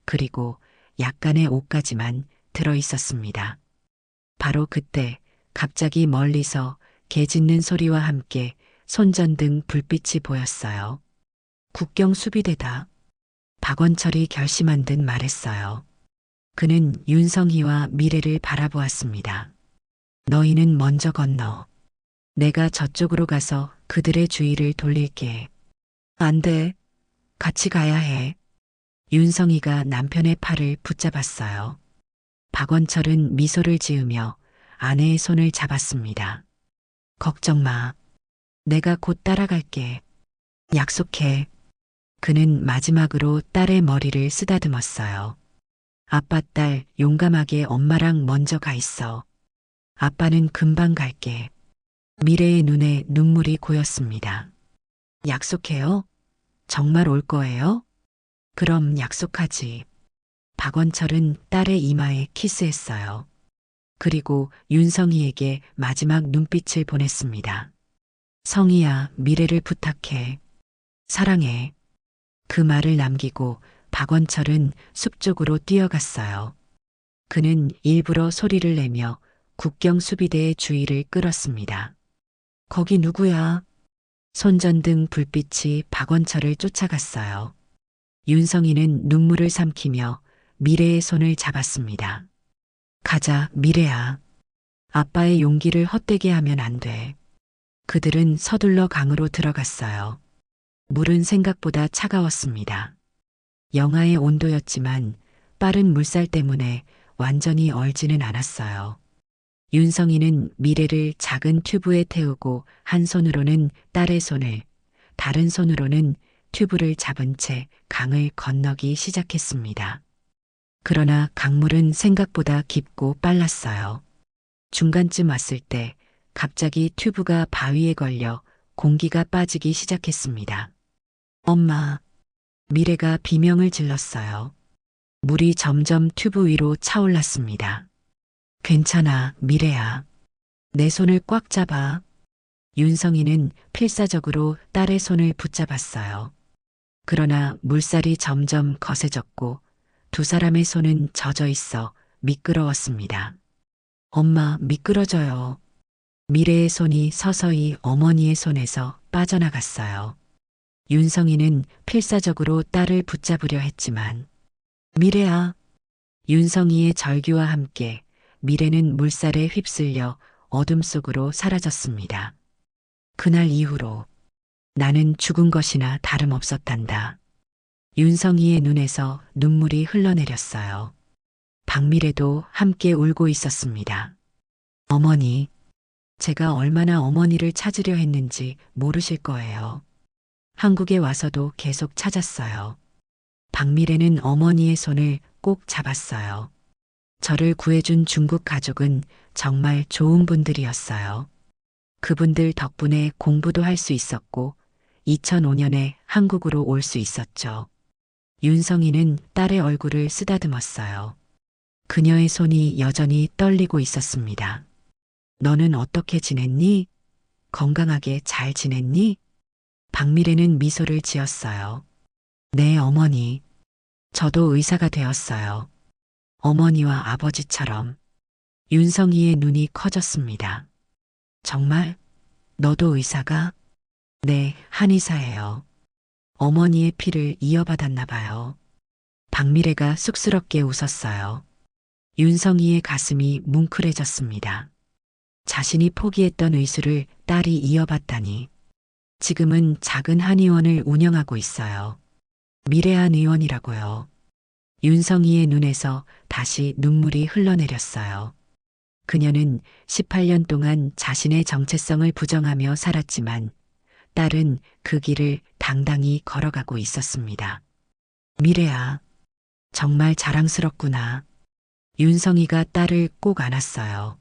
그리고 약간의 옷까지만 들어 있었습니다. 바로 그때 갑자기 멀리서 개 짖는 소리와 함께 손전등 불빛이 보였어요. 국경 수비대다. 박원철이 결심한 듯 말했어요. 그는 윤성희와 미래를 바라보았습니다. 너희는 먼저 건너. 내가 저쪽으로 가서 그들의 주의를 돌릴게. 안 돼. 같이 가야 해. 윤성희가 남편의 팔을 붙잡았어요. 박원철은 미소를 지으며 아내의 손을 잡았습니다. 걱정 마. 내가 곧 따라갈게. 약속해. 그는 마지막으로 딸의 머리를 쓰다듬었어요. 아빠, 딸, 용감하게 엄마랑 먼저 가 있어. 아빠는 금방 갈게. 미래의 눈에 눈물이 고였습니다. 약속해요? 정말 올 거예요? 그럼 약속하지. 박원철은 딸의 이마에 키스했어요. 그리고 윤성희에게 마지막 눈빛을 보냈습니다. 성희야, 미래를 부탁해. 사랑해. 그 말을 남기고 박원철은 숲 쪽으로 뛰어갔어요. 그는 일부러 소리를 내며 국경 수비대의 주의를 끌었습니다. 거기 누구야? 손전등 불빛이 박원철을 쫓아갔어요. 윤성이는 눈물을 삼키며 미래의 손을 잡았습니다. 가자, 미래야. 아빠의 용기를 헛되게 하면 안 돼. 그들은 서둘러 강으로 들어갔어요. 물은 생각보다 차가웠습니다. 영하의 온도였지만 빠른 물살 때문에 완전히 얼지는 않았어요. 윤성이는 미래를 작은 튜브에 태우고 한 손으로는 딸의 손을, 다른 손으로는 튜브를 잡은 채 강을 건너기 시작했습니다. 그러나 강물은 생각보다 깊고 빨랐어요. 중간쯤 왔을 때 갑자기 튜브가 바위에 걸려 공기가 빠지기 시작했습니다. 엄마, 미래가 비명을 질렀어요. 물이 점점 튜브 위로 차올랐습니다. 괜찮아, 미래야. 내 손을 꽉 잡아. 윤성이는 필사적으로 딸의 손을 붙잡았어요. 그러나 물살이 점점 거세졌고 두 사람의 손은 젖어 있어 미끄러웠습니다. 엄마, 미끄러져요. 미래의 손이 서서히 어머니의 손에서 빠져나갔어요. 윤성이는 필사적으로 딸을 붙잡으려 했지만 미래야. 윤성이의 절규와 함께 미래는 물살에 휩쓸려 어둠 속으로 사라졌습니다. 그날 이후로 나는 죽은 것이나 다름없었단다. 윤성이의 눈에서 눈물이 흘러내렸어요. 박미래도 함께 울고 있었습니다. 어머니, 제가 얼마나 어머니를 찾으려 했는지 모르실 거예요. 한국에 와서도 계속 찾았어요. 박미래는 어머니의 손을 꼭 잡았어요. 저를 구해준 중국 가족은 정말 좋은 분들이었어요. 그분들 덕분에 공부도 할 수 있었고 2005년에 한국으로 올 수 있었죠. 윤성이는 딸의 얼굴을 쓰다듬었어요. 그녀의 손이 여전히 떨리고 있었습니다. 너는 어떻게 지냈니? 건강하게 잘 지냈니? 박미래는 미소를 지었어요. 네, 어머니. 저도 의사가 되었어요. 어머니와 아버지처럼. 윤성이의 눈이 커졌습니다. 정말? 너도 의사가? 네, 한의사예요. 어머니의 피를 이어받았나 봐요. 박미래가 쑥스럽게 웃었어요. 윤성이의 가슴이 뭉클해졌습니다. 자신이 포기했던 의수를 딸이 이어받다니. 지금은 작은 한의원을 운영하고 있어요. 미래한 의원이라고요. 윤성이의 눈에서 다시 눈물이 흘러내렸어요. 그녀는 18년 동안 자신의 정체성을 부정하며 살았지만 딸은 그 길을 당당히 걸어가고 있었습니다. 미래야, 정말 자랑스럽구나. 윤성이가 딸을 꼭 안았어요.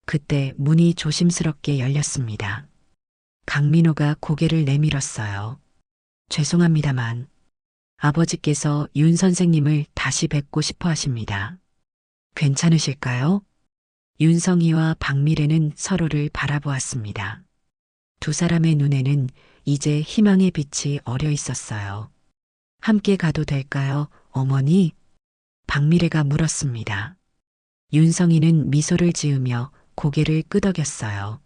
그때 문이 조심스럽게 열렸습니다. 강민호가 고개를 내밀었어요. 죄송합니다만 아버지께서 윤 선생님을 다시 뵙고 싶어 하십니다. 괜찮으실까요? 윤성이와 박미래는 서로를 바라보았습니다. 두 사람의 눈에는 이제 희망의 빛이 어려 있었어요. 함께 가도 될까요, 어머니? 박미래가 물었습니다. 윤성이는 미소를 지으며 고개를 끄덕였어요.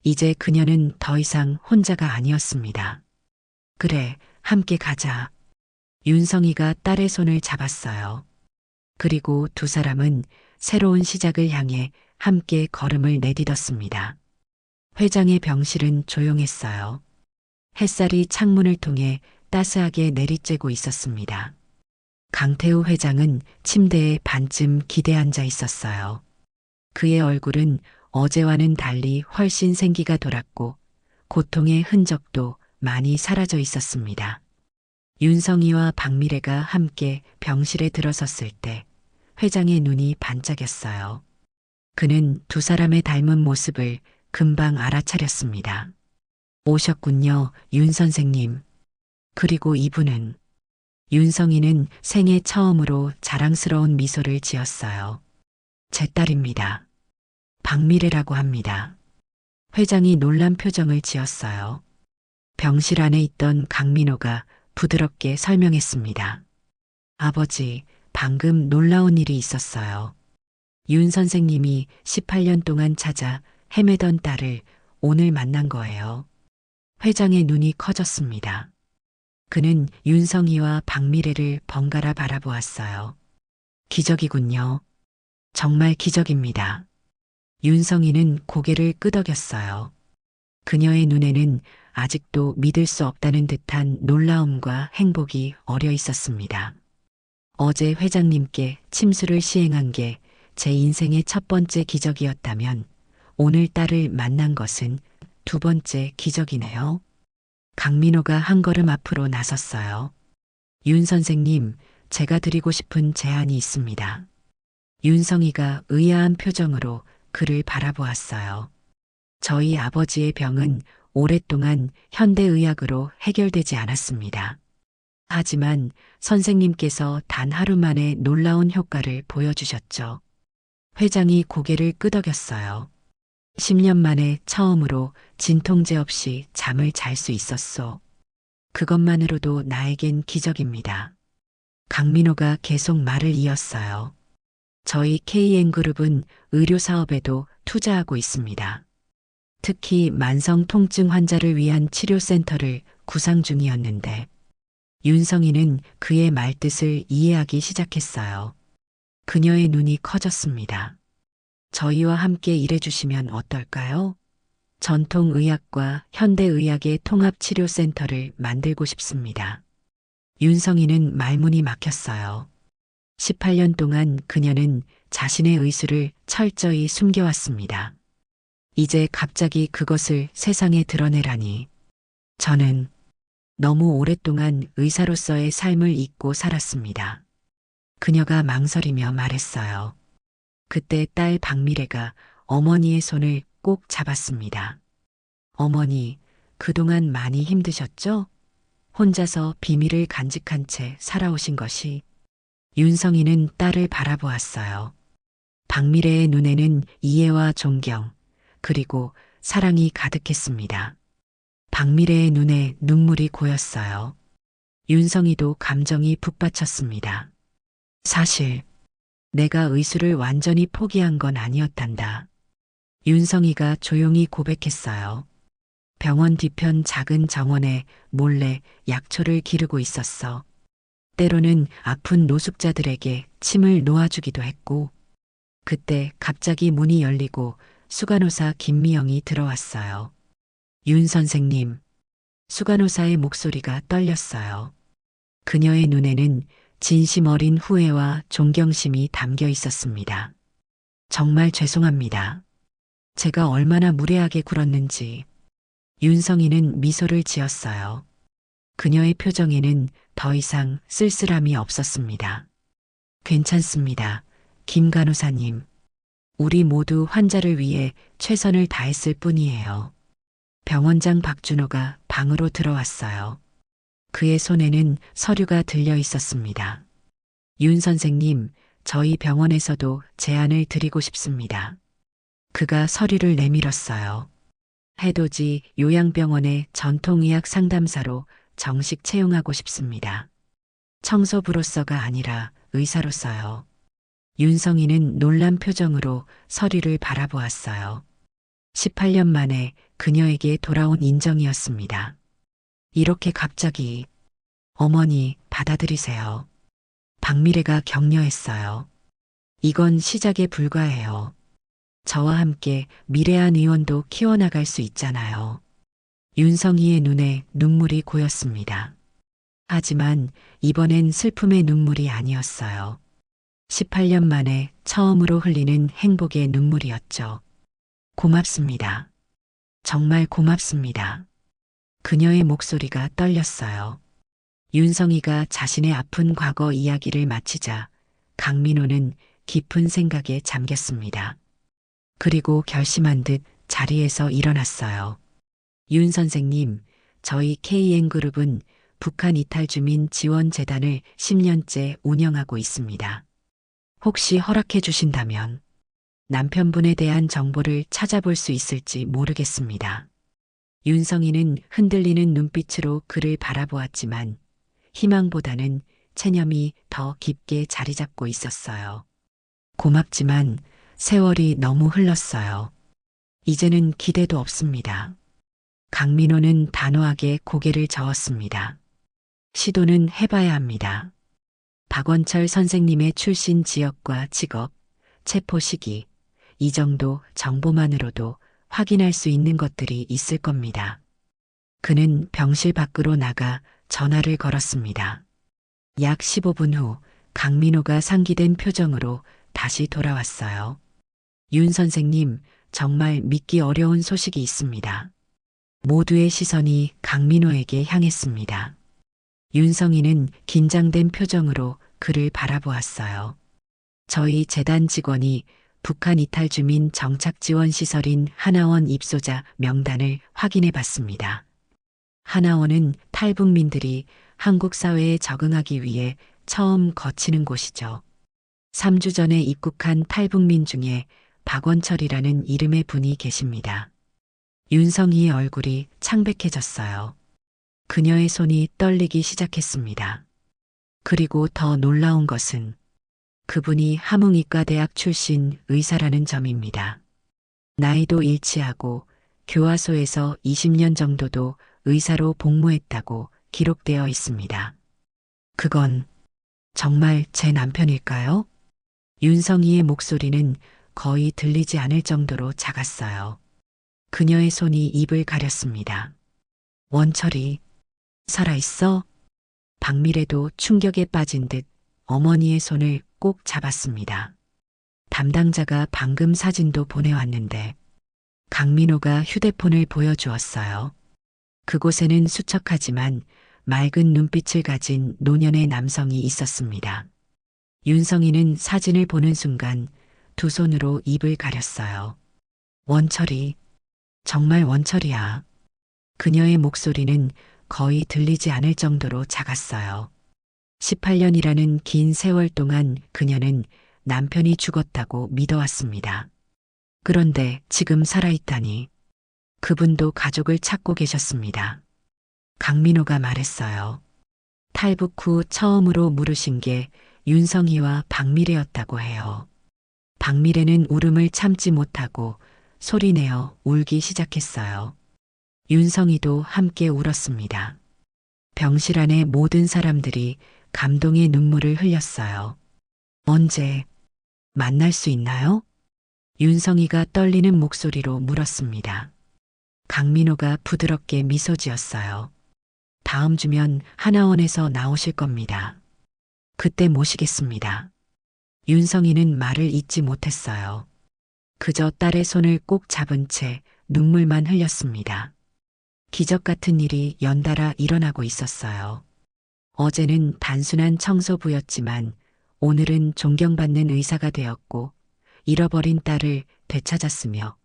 이제 그녀는 더 이상 혼자가 아니었습니다. 그래, 함께 가자. 윤성이가 딸의 손을 잡았어요. 그리고 두 사람은 새로운 시작을 향해 함께 걸음을 내딛었습니다. 회장의 병실은 조용했어요. 햇살이 창문을 통해 따스하게 내리쬐고 있었습니다. 강태우 회장은 침대에 반쯤 기대 앉아 있었어요. 그의 얼굴은 어제와는 달리 훨씬 생기가 돌았고 고통의 흔적도 많이 사라져 있었습니다. 윤성이와 박미래가 함께 병실에 들어섰을 때 회장의 눈이 반짝였어요. 그는 두 사람의 닮은 모습을 금방 알아차렸습니다. 오셨군요, 윤 선생님. 그리고 이분은 윤성이는 생애 처음으로 자랑스러운 미소를 지었어요. 제 딸입니다. 박미래라고 합니다. 회장이 놀란 표정을 지었어요. 병실 안에 있던 강민호가 부드럽게 설명했습니다. 아버지, 방금 놀라운 일이 있었어요. 윤 선생님이 18년 동안 찾아 헤매던 딸을 오늘 만난 거예요. 회장의 눈이 커졌습니다. 그는 윤성이와 박미래를 번갈아 바라보았어요. 기적이군요. 정말 기적입니다. 윤성이는 고개를 끄덕였어요. 그녀의 눈에는 아직도 믿을 수 없다는 듯한 놀라움과 행복이 어려 있었습니다. 어제 회장님께 침수를 시행한 게 제 인생의 첫 번째 기적이었다면 오늘 딸을 만난 것은 두 번째 기적이네요. 강민호가 한 걸음 앞으로 나섰어요. 윤 선생님, 제가 드리고 싶은 제안이 있습니다. 윤성이가 의아한 표정으로 그를 바라보았어요. 저희 아버지의 병은 오랫동안 현대의학으로 해결되지 않았습니다. 하지만 선생님께서 단 하루 만에 놀라운 효과를 보여주셨죠. 회장이 고개를 끄덕였어요. 10년 만에 처음으로 진통제 없이 잠을 잘 수 있었소. 그것만으로도 나에겐 기적입니다. 강민호가 계속 말을 이었어요. 저희 KN그룹은 의료 사업에도 투자하고 있습니다. 특히 만성 통증 환자를 위한 치료센터를 구상 중이었는데 윤성이는 그의 말뜻을 이해하기 시작했어요. 그녀의 눈이 커졌습니다. 저희와 함께 일해주시면 어떨까요? 전통의학과 현대의학의 통합치료센터를 만들고 싶습니다. 윤성이는 말문이 막혔어요. 18년 동안 그녀는 자신의 의술을 철저히 숨겨왔습니다. 이제 갑자기 그것을 세상에 드러내라니. 저는 너무 오랫동안 의사로서의 삶을 잊고 살았습니다. 그녀가 망설이며 말했어요. 그때 딸 박미래가 어머니의 손을 꼭 잡았습니다. 어머니, 그동안 많이 힘드셨죠? 혼자서 비밀을 간직한 채 살아오신 것이. 윤성이는 딸을 바라보았어요. 박미래의 눈에는 이해와 존경, 그리고 사랑이 가득했습니다. 박미래의 눈에 눈물이 고였어요. 윤성이도 감정이 북받쳤습니다. 사실 내가 의술을 완전히 포기한 건 아니었단다. 윤성이가 조용히 고백했어요. 병원 뒤편 작은 정원에 몰래 약초를 기르고 있었어. 때로는 아픈 노숙자들에게 침을 놓아주기도 했고, 그때 갑자기 문이 열리고 수간호사 김미영이 들어왔어요. 윤 선생님. 수간호사의 목소리가 떨렸어요. 그녀의 눈에는 진심 어린 후회와 존경심이 담겨 있었습니다. 정말 죄송합니다. 제가 얼마나 무례하게 굴었는지. 윤성이는 미소를 지었어요. 그녀의 표정에는 더 이상 쓸쓸함이 없었습니다. 괜찮습니다. 김 간호사님. 우리 모두 환자를 위해 최선을 다했을 뿐이에요. 병원장 박준호가 방으로 들어왔어요. 그의 손에는 서류가 들려 있었습니다. 윤 선생님, 저희 병원에서도 제안을 드리고 싶습니다. 그가 서류를 내밀었어요. 해돋이 요양병원의 전통의학 상담사로 정식 채용하고 싶습니다. 청소부로서가 아니라 의사로서요. 윤성이는 놀란 표정으로 서류를 바라보았어요. 18년 만에 그녀에게 돌아온 인정이었습니다. 이렇게 갑자기 어머니 받아들이세요. 박미래가 격려했어요. 이건 시작에 불과해요. 저와 함께 미래한 의원도 키워나갈 수 있잖아요. 윤성이의 눈에 눈물이 고였습니다. 하지만 이번엔 슬픔의 눈물이 아니었어요. 18년 만에 처음으로 흘리는 행복의 눈물이었죠. 고맙습니다. 정말 고맙습니다. 그녀의 목소리가 떨렸어요. 윤성이가 자신의 아픈 과거 이야기를 마치자 강민호는 깊은 생각에 잠겼습니다. 그리고 결심한 듯 자리에서 일어났어요. 윤 선생님, 저희 KN그룹은 북한 이탈 주민 지원 재단을 10년째 운영하고 있습니다. 혹시 허락해 주신다면 남편분에 대한 정보를 찾아볼 수 있을지 모르겠습니다. 윤성이는 흔들리는 눈빛으로 그를 바라보았지만 희망보다는 체념이 더 깊게 자리 잡고 있었어요. 고맙지만 세월이 너무 흘렀어요. 이제는 기대도 없습니다. 강민호는 단호하게 고개를 저었습니다. 시도는 해봐야 합니다. 박원철 선생님의 출신 지역과 직업, 체포 시기, 이 정도 정보만으로도 확인할 수 있는 것들이 있을 겁니다. 그는 병실 밖으로 나가 전화를 걸었습니다. 약 15분 후 강민호가 상기된 표정으로 다시 돌아왔어요. 윤 선생님, 정말 믿기 어려운 소식이 있습니다. 모두의 시선이 강민호에게 향했습니다. 윤성이는 긴장된 표정으로 그를 바라보았어요. 저희 재단 직원이 북한 이탈 주민 정착 지원 시설인 하나원 입소자 명단을 확인해 봤습니다. 하나원은 탈북민들이 한국 사회에 적응하기 위해 처음 거치는 곳이죠. 3주 전에 입국한 탈북민 중에 박원철이라는 이름의 분이 계십니다. 윤성이의 얼굴이 창백해졌어요. 그녀의 손이 떨리기 시작했습니다. 그리고 더 놀라운 것은 그분이 함흥의과대학 출신 의사라는 점입니다. 나이도 일치하고 교화소에서 20년 정도도 의사로 복무했다고 기록되어 있습니다. 그건 정말 제 남편일까요? 윤성이의 목소리는 거의 들리지 않을 정도로 작았어요. 그녀의 손이 입을 가렸습니다. 원철이 살아있어? 박미래도 충격에 빠진 듯 어머니의 손을 꼭 잡았습니다. 담당자가 방금 사진도 보내왔는데 강민호가 휴대폰을 보여주었어요. 그곳에는 수척하지만 맑은 눈빛을 가진 노년의 남성이 있었습니다. 윤성이는 사진을 보는 순간 두 손으로 입을 가렸어요. 원철이, 정말 원철이야. 그녀의 목소리는 거의 들리지 않을 정도로 작았어요. 18년이라는 긴 세월 동안 그녀는 남편이 죽었다고 믿어왔습니다. 그런데 지금 살아있다니. 그분도 가족을 찾고 계셨습니다. 강민호가 말했어요. 탈북 후 처음으로 물으신 게 윤성이와 박미래였다고 해요. 박미래는 울음을 참지 못하고 소리내어 울기 시작했어요. 윤성이도 함께 울었습니다. 병실 안의 모든 사람들이 감동의 눈물을 흘렸어요. 언제 만날 수 있나요? 윤성이가 떨리는 목소리로 물었습니다. 강민호가 부드럽게 미소 지었어요. 다음 주면 하나원에서 나오실 겁니다. 그때 모시겠습니다. 윤성이는 말을 잇지 못했어요. 그저 딸의 손을 꼭 잡은 채 눈물만 흘렸습니다. 기적 같은 일이 연달아 일어나고 있었어요. 어제는 단순한 청소부였지만 오늘은 존경받는 의사가 되었고 잃어버린 딸을 되찾았으며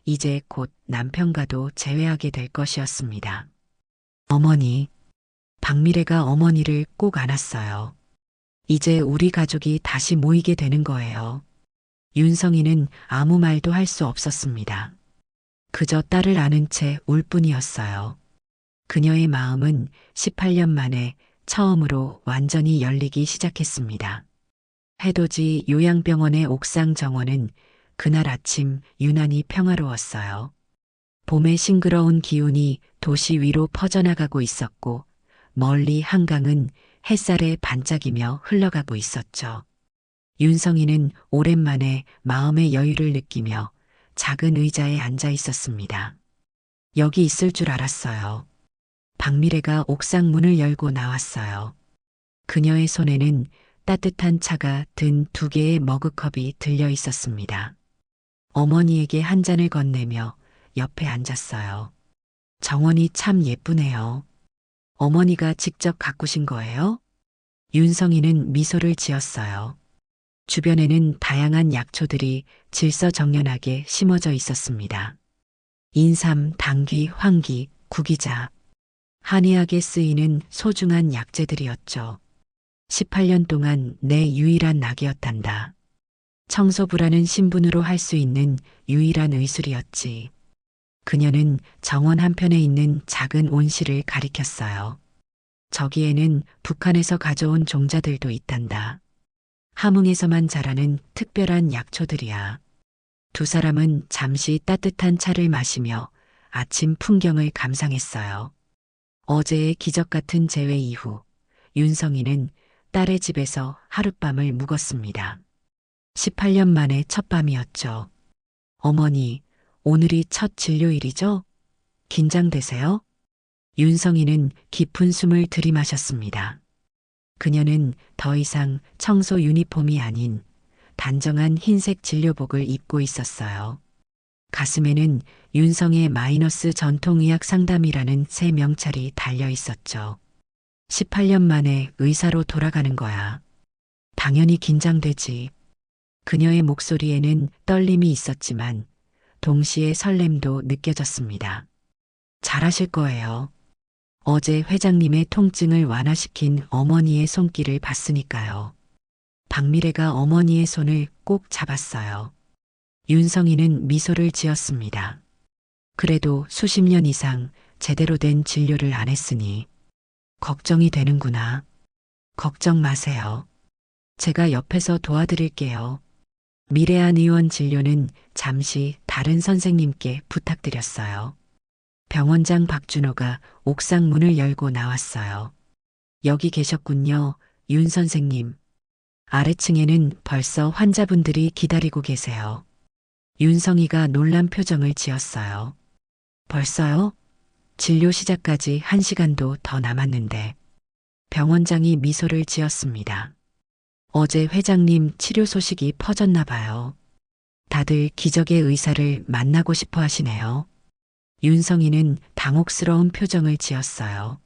이제 곧 남편과도 재회하게 될 것이었습니다. 어머니, 박미래가 어머니를 꼭 안았어요. 이제 우리 가족이 다시 모이게 되는 거예요. 윤성이는 아무 말도 할 수 없었습니다. 그저 딸을 아는 채 울 뿐이었어요. 그녀의 마음은 18년 만에 처음으로 완전히 열리기 시작했습니다. 해돋이 요양병원의 옥상 정원은 그날 아침 유난히 평화로웠어요. 봄의 싱그러운 기운이 도시 위로 퍼져나가고 있었고 멀리 한강은 햇살에 반짝이며 흘러가고 있었죠. 윤성이는 오랜만에 마음의 여유를 느끼며 작은 의자에 앉아 있었습니다. 여기 있을 줄 알았어요. 박미래가 옥상 문을 열고 나왔어요. 그녀의 손에는 따뜻한 차가 든 2개의 머그컵이 들려 있었습니다. 어머니에게 한 잔을 건네며 옆에 앉았어요. 정원이 참 예쁘네요. 어머니가 직접 가꾸신 거예요? 윤성이는 미소를 지었어요. 주변에는 다양한 약초들이 질서정연하게 심어져 있었습니다. 인삼, 당귀, 황기, 구기자. 한의학에 쓰이는 소중한 약재들이었죠. 18년 동안 내 유일한 낙이었단다. 청소부라는 신분으로 할 수 있는 유일한 의술이었지. 그녀는 정원 한편에 있는 작은 온실을 가리켰어요. 저기에는 북한에서 가져온 종자들도 있단다. 함흥에서만 자라는 특별한 약초들이야. 2 사람은 잠시 따뜻한 차를 마시며 아침 풍경을 감상했어요. 어제의 기적 같은 재회 이후 윤성이는 딸의 집에서 하룻밤을 묵었습니다. 18년 만에 첫 밤이었죠. 어머니, 오늘이 첫 진료일이죠? 긴장되세요? 윤성이는 깊은 숨을 들이마셨습니다. 그녀는 더 이상 청소 유니폼이 아닌 단정한 흰색 진료복을 입고 있었어요. 가슴에는 윤성의 마이너스 전통의학 상담이라는 새 명찰이 달려 있었죠. 18년 만에 의사로 돌아가는 거야. 당연히 긴장되지. 그녀의 목소리에는 떨림이 있었지만 동시에 설렘도 느껴졌습니다. 잘하실 거예요. 어제 회장님의 통증을 완화시킨 어머니의 손길을 봤으니까요. 박미래가 어머니의 손을 꼭 잡았어요. 윤성이는 미소를 지었습니다. 그래도 수십 년 이상 제대로 된 진료를 안 했으니 걱정이 되는구나. 걱정 마세요. 제가 옆에서 도와드릴게요. 미래한 의원 진료는 잠시 다른 선생님께 부탁드렸어요. 병원장 박준호가 옥상 문을 열고 나왔어요. 여기 계셨군요, 윤 선생님. 아래층에는 벌써 환자분들이 기다리고 계세요. 윤성이가 놀란 표정을 지었어요. 벌써요? 진료 시작까지 1시간도 더 남았는데. 병원장이 미소를 지었습니다. 어제 회장님 치료 소식이 퍼졌나 봐요. 다들 기적의 의사를 만나고 싶어 하시네요. 윤성이는 당혹스러운 표정을 지었어요.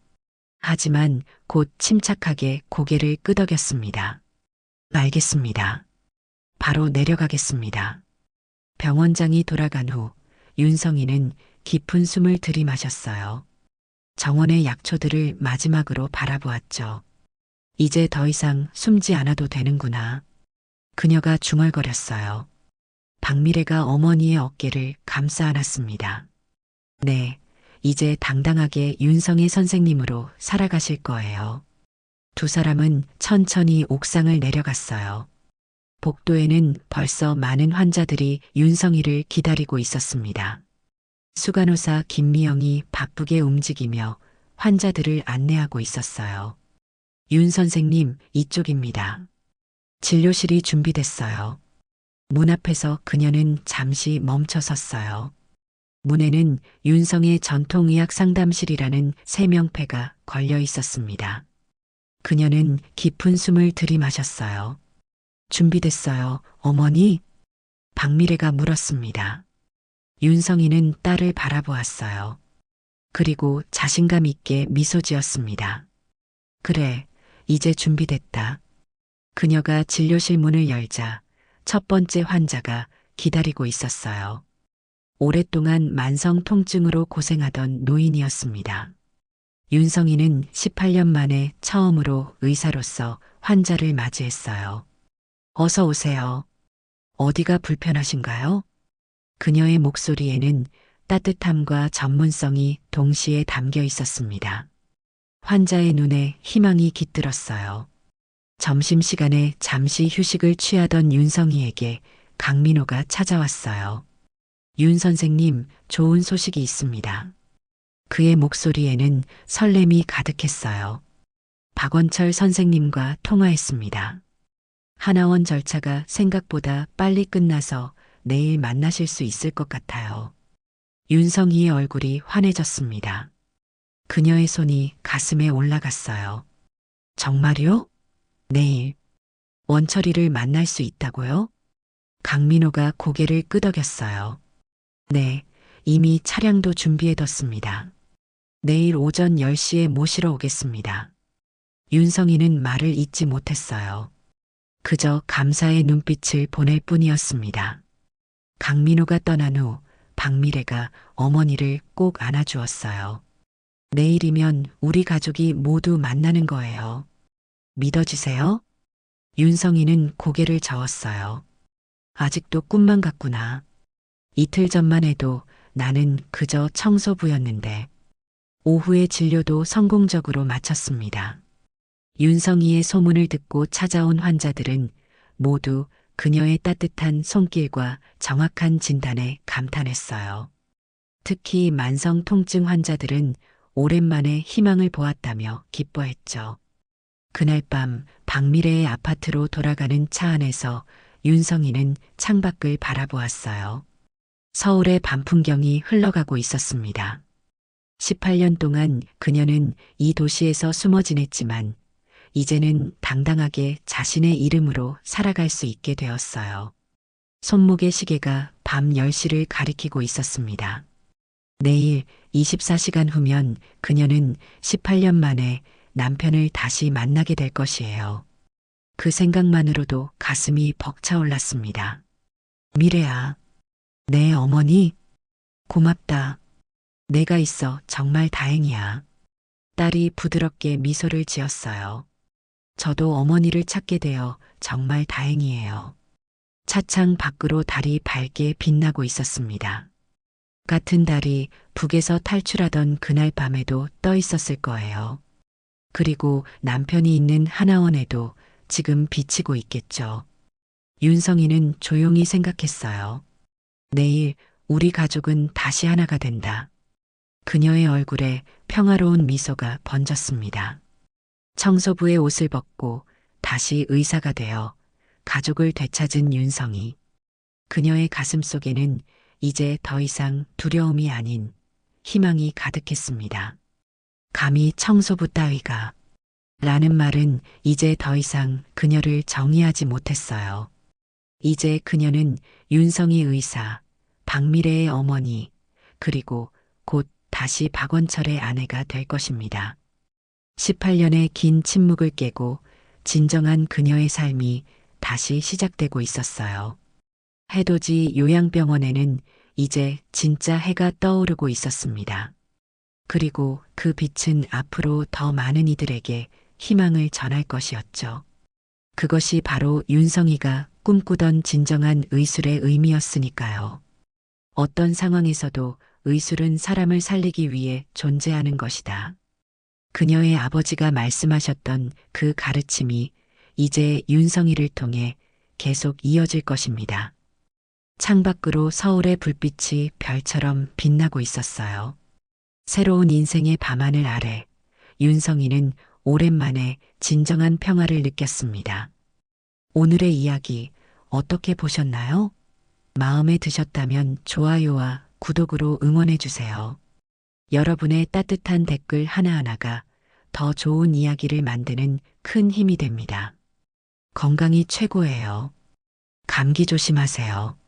하지만 곧 침착하게 고개를 끄덕였습니다. 알겠습니다. 바로 내려가겠습니다. 병원장이 돌아간 후 윤성이는 깊은 숨을 들이마셨어요. 정원의 약초들을 마지막으로 바라보았죠. 이제 더 이상 숨지 않아도 되는구나. 그녀가 중얼거렸어요. 박미래가 어머니의 어깨를 감싸 안았습니다. 네, 이제 당당하게 윤성의 선생님으로 살아가실 거예요. 2 사람은 천천히 옥상을 내려갔어요. 복도에는 벌써 많은 환자들이 윤성이를 기다리고 있었습니다. 수간호사 김미영이 바쁘게 움직이며 환자들을 안내하고 있었어요. 윤 선생님, 이쪽입니다. 진료실이 준비됐어요. 문 앞에서 그녀는 잠시 멈춰 섰어요. 문에는 윤성의 전통의학 상담실이라는 세명패가 걸려 있었습니다. 그녀는 깊은 숨을 들이마셨어요. 준비됐어요, 어머니? 박미래가 물었습니다. 윤성이는 딸을 바라보았어요. 그리고 자신감 있게 미소 지었습니다. 그래, 이제 준비됐다. 그녀가 진료실 문을 열자 첫 번째 환자가 기다리고 있었어요. 오랫동안 만성 통증으로 고생하던 노인이었습니다. 윤성이는 18년 만에 처음으로 의사로서 환자를 맞이했어요. 어서 오세요. 어디가 불편하신가요? 그녀의 목소리에는 따뜻함과 전문성이 동시에 담겨 있었습니다. 환자의 눈에 희망이 깃들었어요. 점심시간에 잠시 휴식을 취하던 윤성이에게 강민호가 찾아왔어요. 윤 선생님, 좋은 소식이 있습니다. 그의 목소리에는 설렘이 가득했어요. 박원철 선생님과 통화했습니다. 하나원 절차가 생각보다 빨리 끝나서 내일 만나실 수 있을 것 같아요. 윤성이의 얼굴이 환해졌습니다. 그녀의 손이 가슴에 올라갔어요. 정말요? 내일 원철이를 만날 수 있다고요? 강민호가 고개를 끄덕였어요. 네, 이미 차량도 준비해뒀습니다. 내일 오전 10시에 모시러 오겠습니다. 윤성이는 말을 잇지 못했어요. 그저 감사의 눈빛을 보낼 뿐이었습니다. 강민호가 떠난 후 박미래가 어머니를 꼭 안아주었어요. 내일이면 우리 가족이 모두 만나는 거예요. 믿어지세요? 윤성이는 고개를 저었어요. 아직도 꿈만 같구나. 이틀 전만 해도 나는 그저 청소부였는데 오후의 진료도 성공적으로 마쳤습니다. 윤성이의 소문을 듣고 찾아온 환자들은 모두 그녀의 따뜻한 손길과 정확한 진단에 감탄했어요. 특히 만성 통증 환자들은 오랜만에 희망을 보았다며 기뻐했죠. 그날 밤 박미래의 아파트로 돌아가는 차 안에서 윤성이는 창밖을 바라보았어요. 서울의 밤 풍경이 흘러가고 있었습니다. 18년 동안 그녀는 이 도시에서 숨어 지냈지만 이제는 당당하게 자신의 이름으로 살아갈 수 있게 되었어요. 손목의 시계가 밤 10시를 가리키고 있었습니다. 내일 24시간 후면 그녀는 18년 만에 남편을 다시 만나게 될 것이에요. 그 생각만으로도 가슴이 벅차올랐습니다. 미래야, 내 어머니, 고맙다. 내가 있어 정말 다행이야. 딸이 부드럽게 미소를 지었어요. 저도 어머니를 찾게 되어 정말 다행이에요. 차창 밖으로 달이 밝게 빛나고 있었습니다. 같은 달이 북에서 탈출하던 그날 밤에도 떠 있었을 거예요. 그리고 남편이 있는 하나원에도 지금 비치고 있겠죠. 윤성이는 조용히 생각했어요. 내일 우리 가족은 다시 하나가 된다. 그녀의 얼굴에 평화로운 미소가 번졌습니다. 청소부의 옷을 벗고 다시 의사가 되어 가족을 되찾은 윤성이. 그녀의 가슴 속에는 이제 더 이상 두려움이 아닌 희망이 가득했습니다. 감히 청소부 따위가 라는 말은 이제 더 이상 그녀를 정의하지 못했어요. 이제 그녀는 윤성이 의사, 박미래의 어머니, 그리고 곧 다시 박원철의 아내가 될 것입니다. 18년의 긴 침묵을 깨고 진정한 그녀의 삶이 다시 시작되고 있었어요. 해돋이 요양병원에는 이제 진짜 해가 떠오르고 있었습니다. 그리고 그 빛은 앞으로 더 많은 이들에게 희망을 전할 것이었죠. 그것이 바로 윤성이가 꿈꾸던 진정한 의술의 의미였으니까요. 어떤 상황에서도 의술은 사람을 살리기 위해 존재하는 것이다. 그녀의 아버지가 말씀하셨던 그 가르침이 이제 윤성이를 통해 계속 이어질 것입니다. 창밖으로 서울의 불빛이 별처럼 빛나고 있었어요. 새로운 인생의 밤하늘 아래 윤성이는 오랜만에 진정한 평화를 느꼈습니다. 오늘의 이야기 어떻게 보셨나요? 마음에 드셨다면 좋아요와 구독으로 응원해 주세요. 여러분의 따뜻한 댓글 하나하나가 더 좋은 이야기를 만드는 큰 힘이 됩니다. 건강이 최고예요. 감기 조심하세요.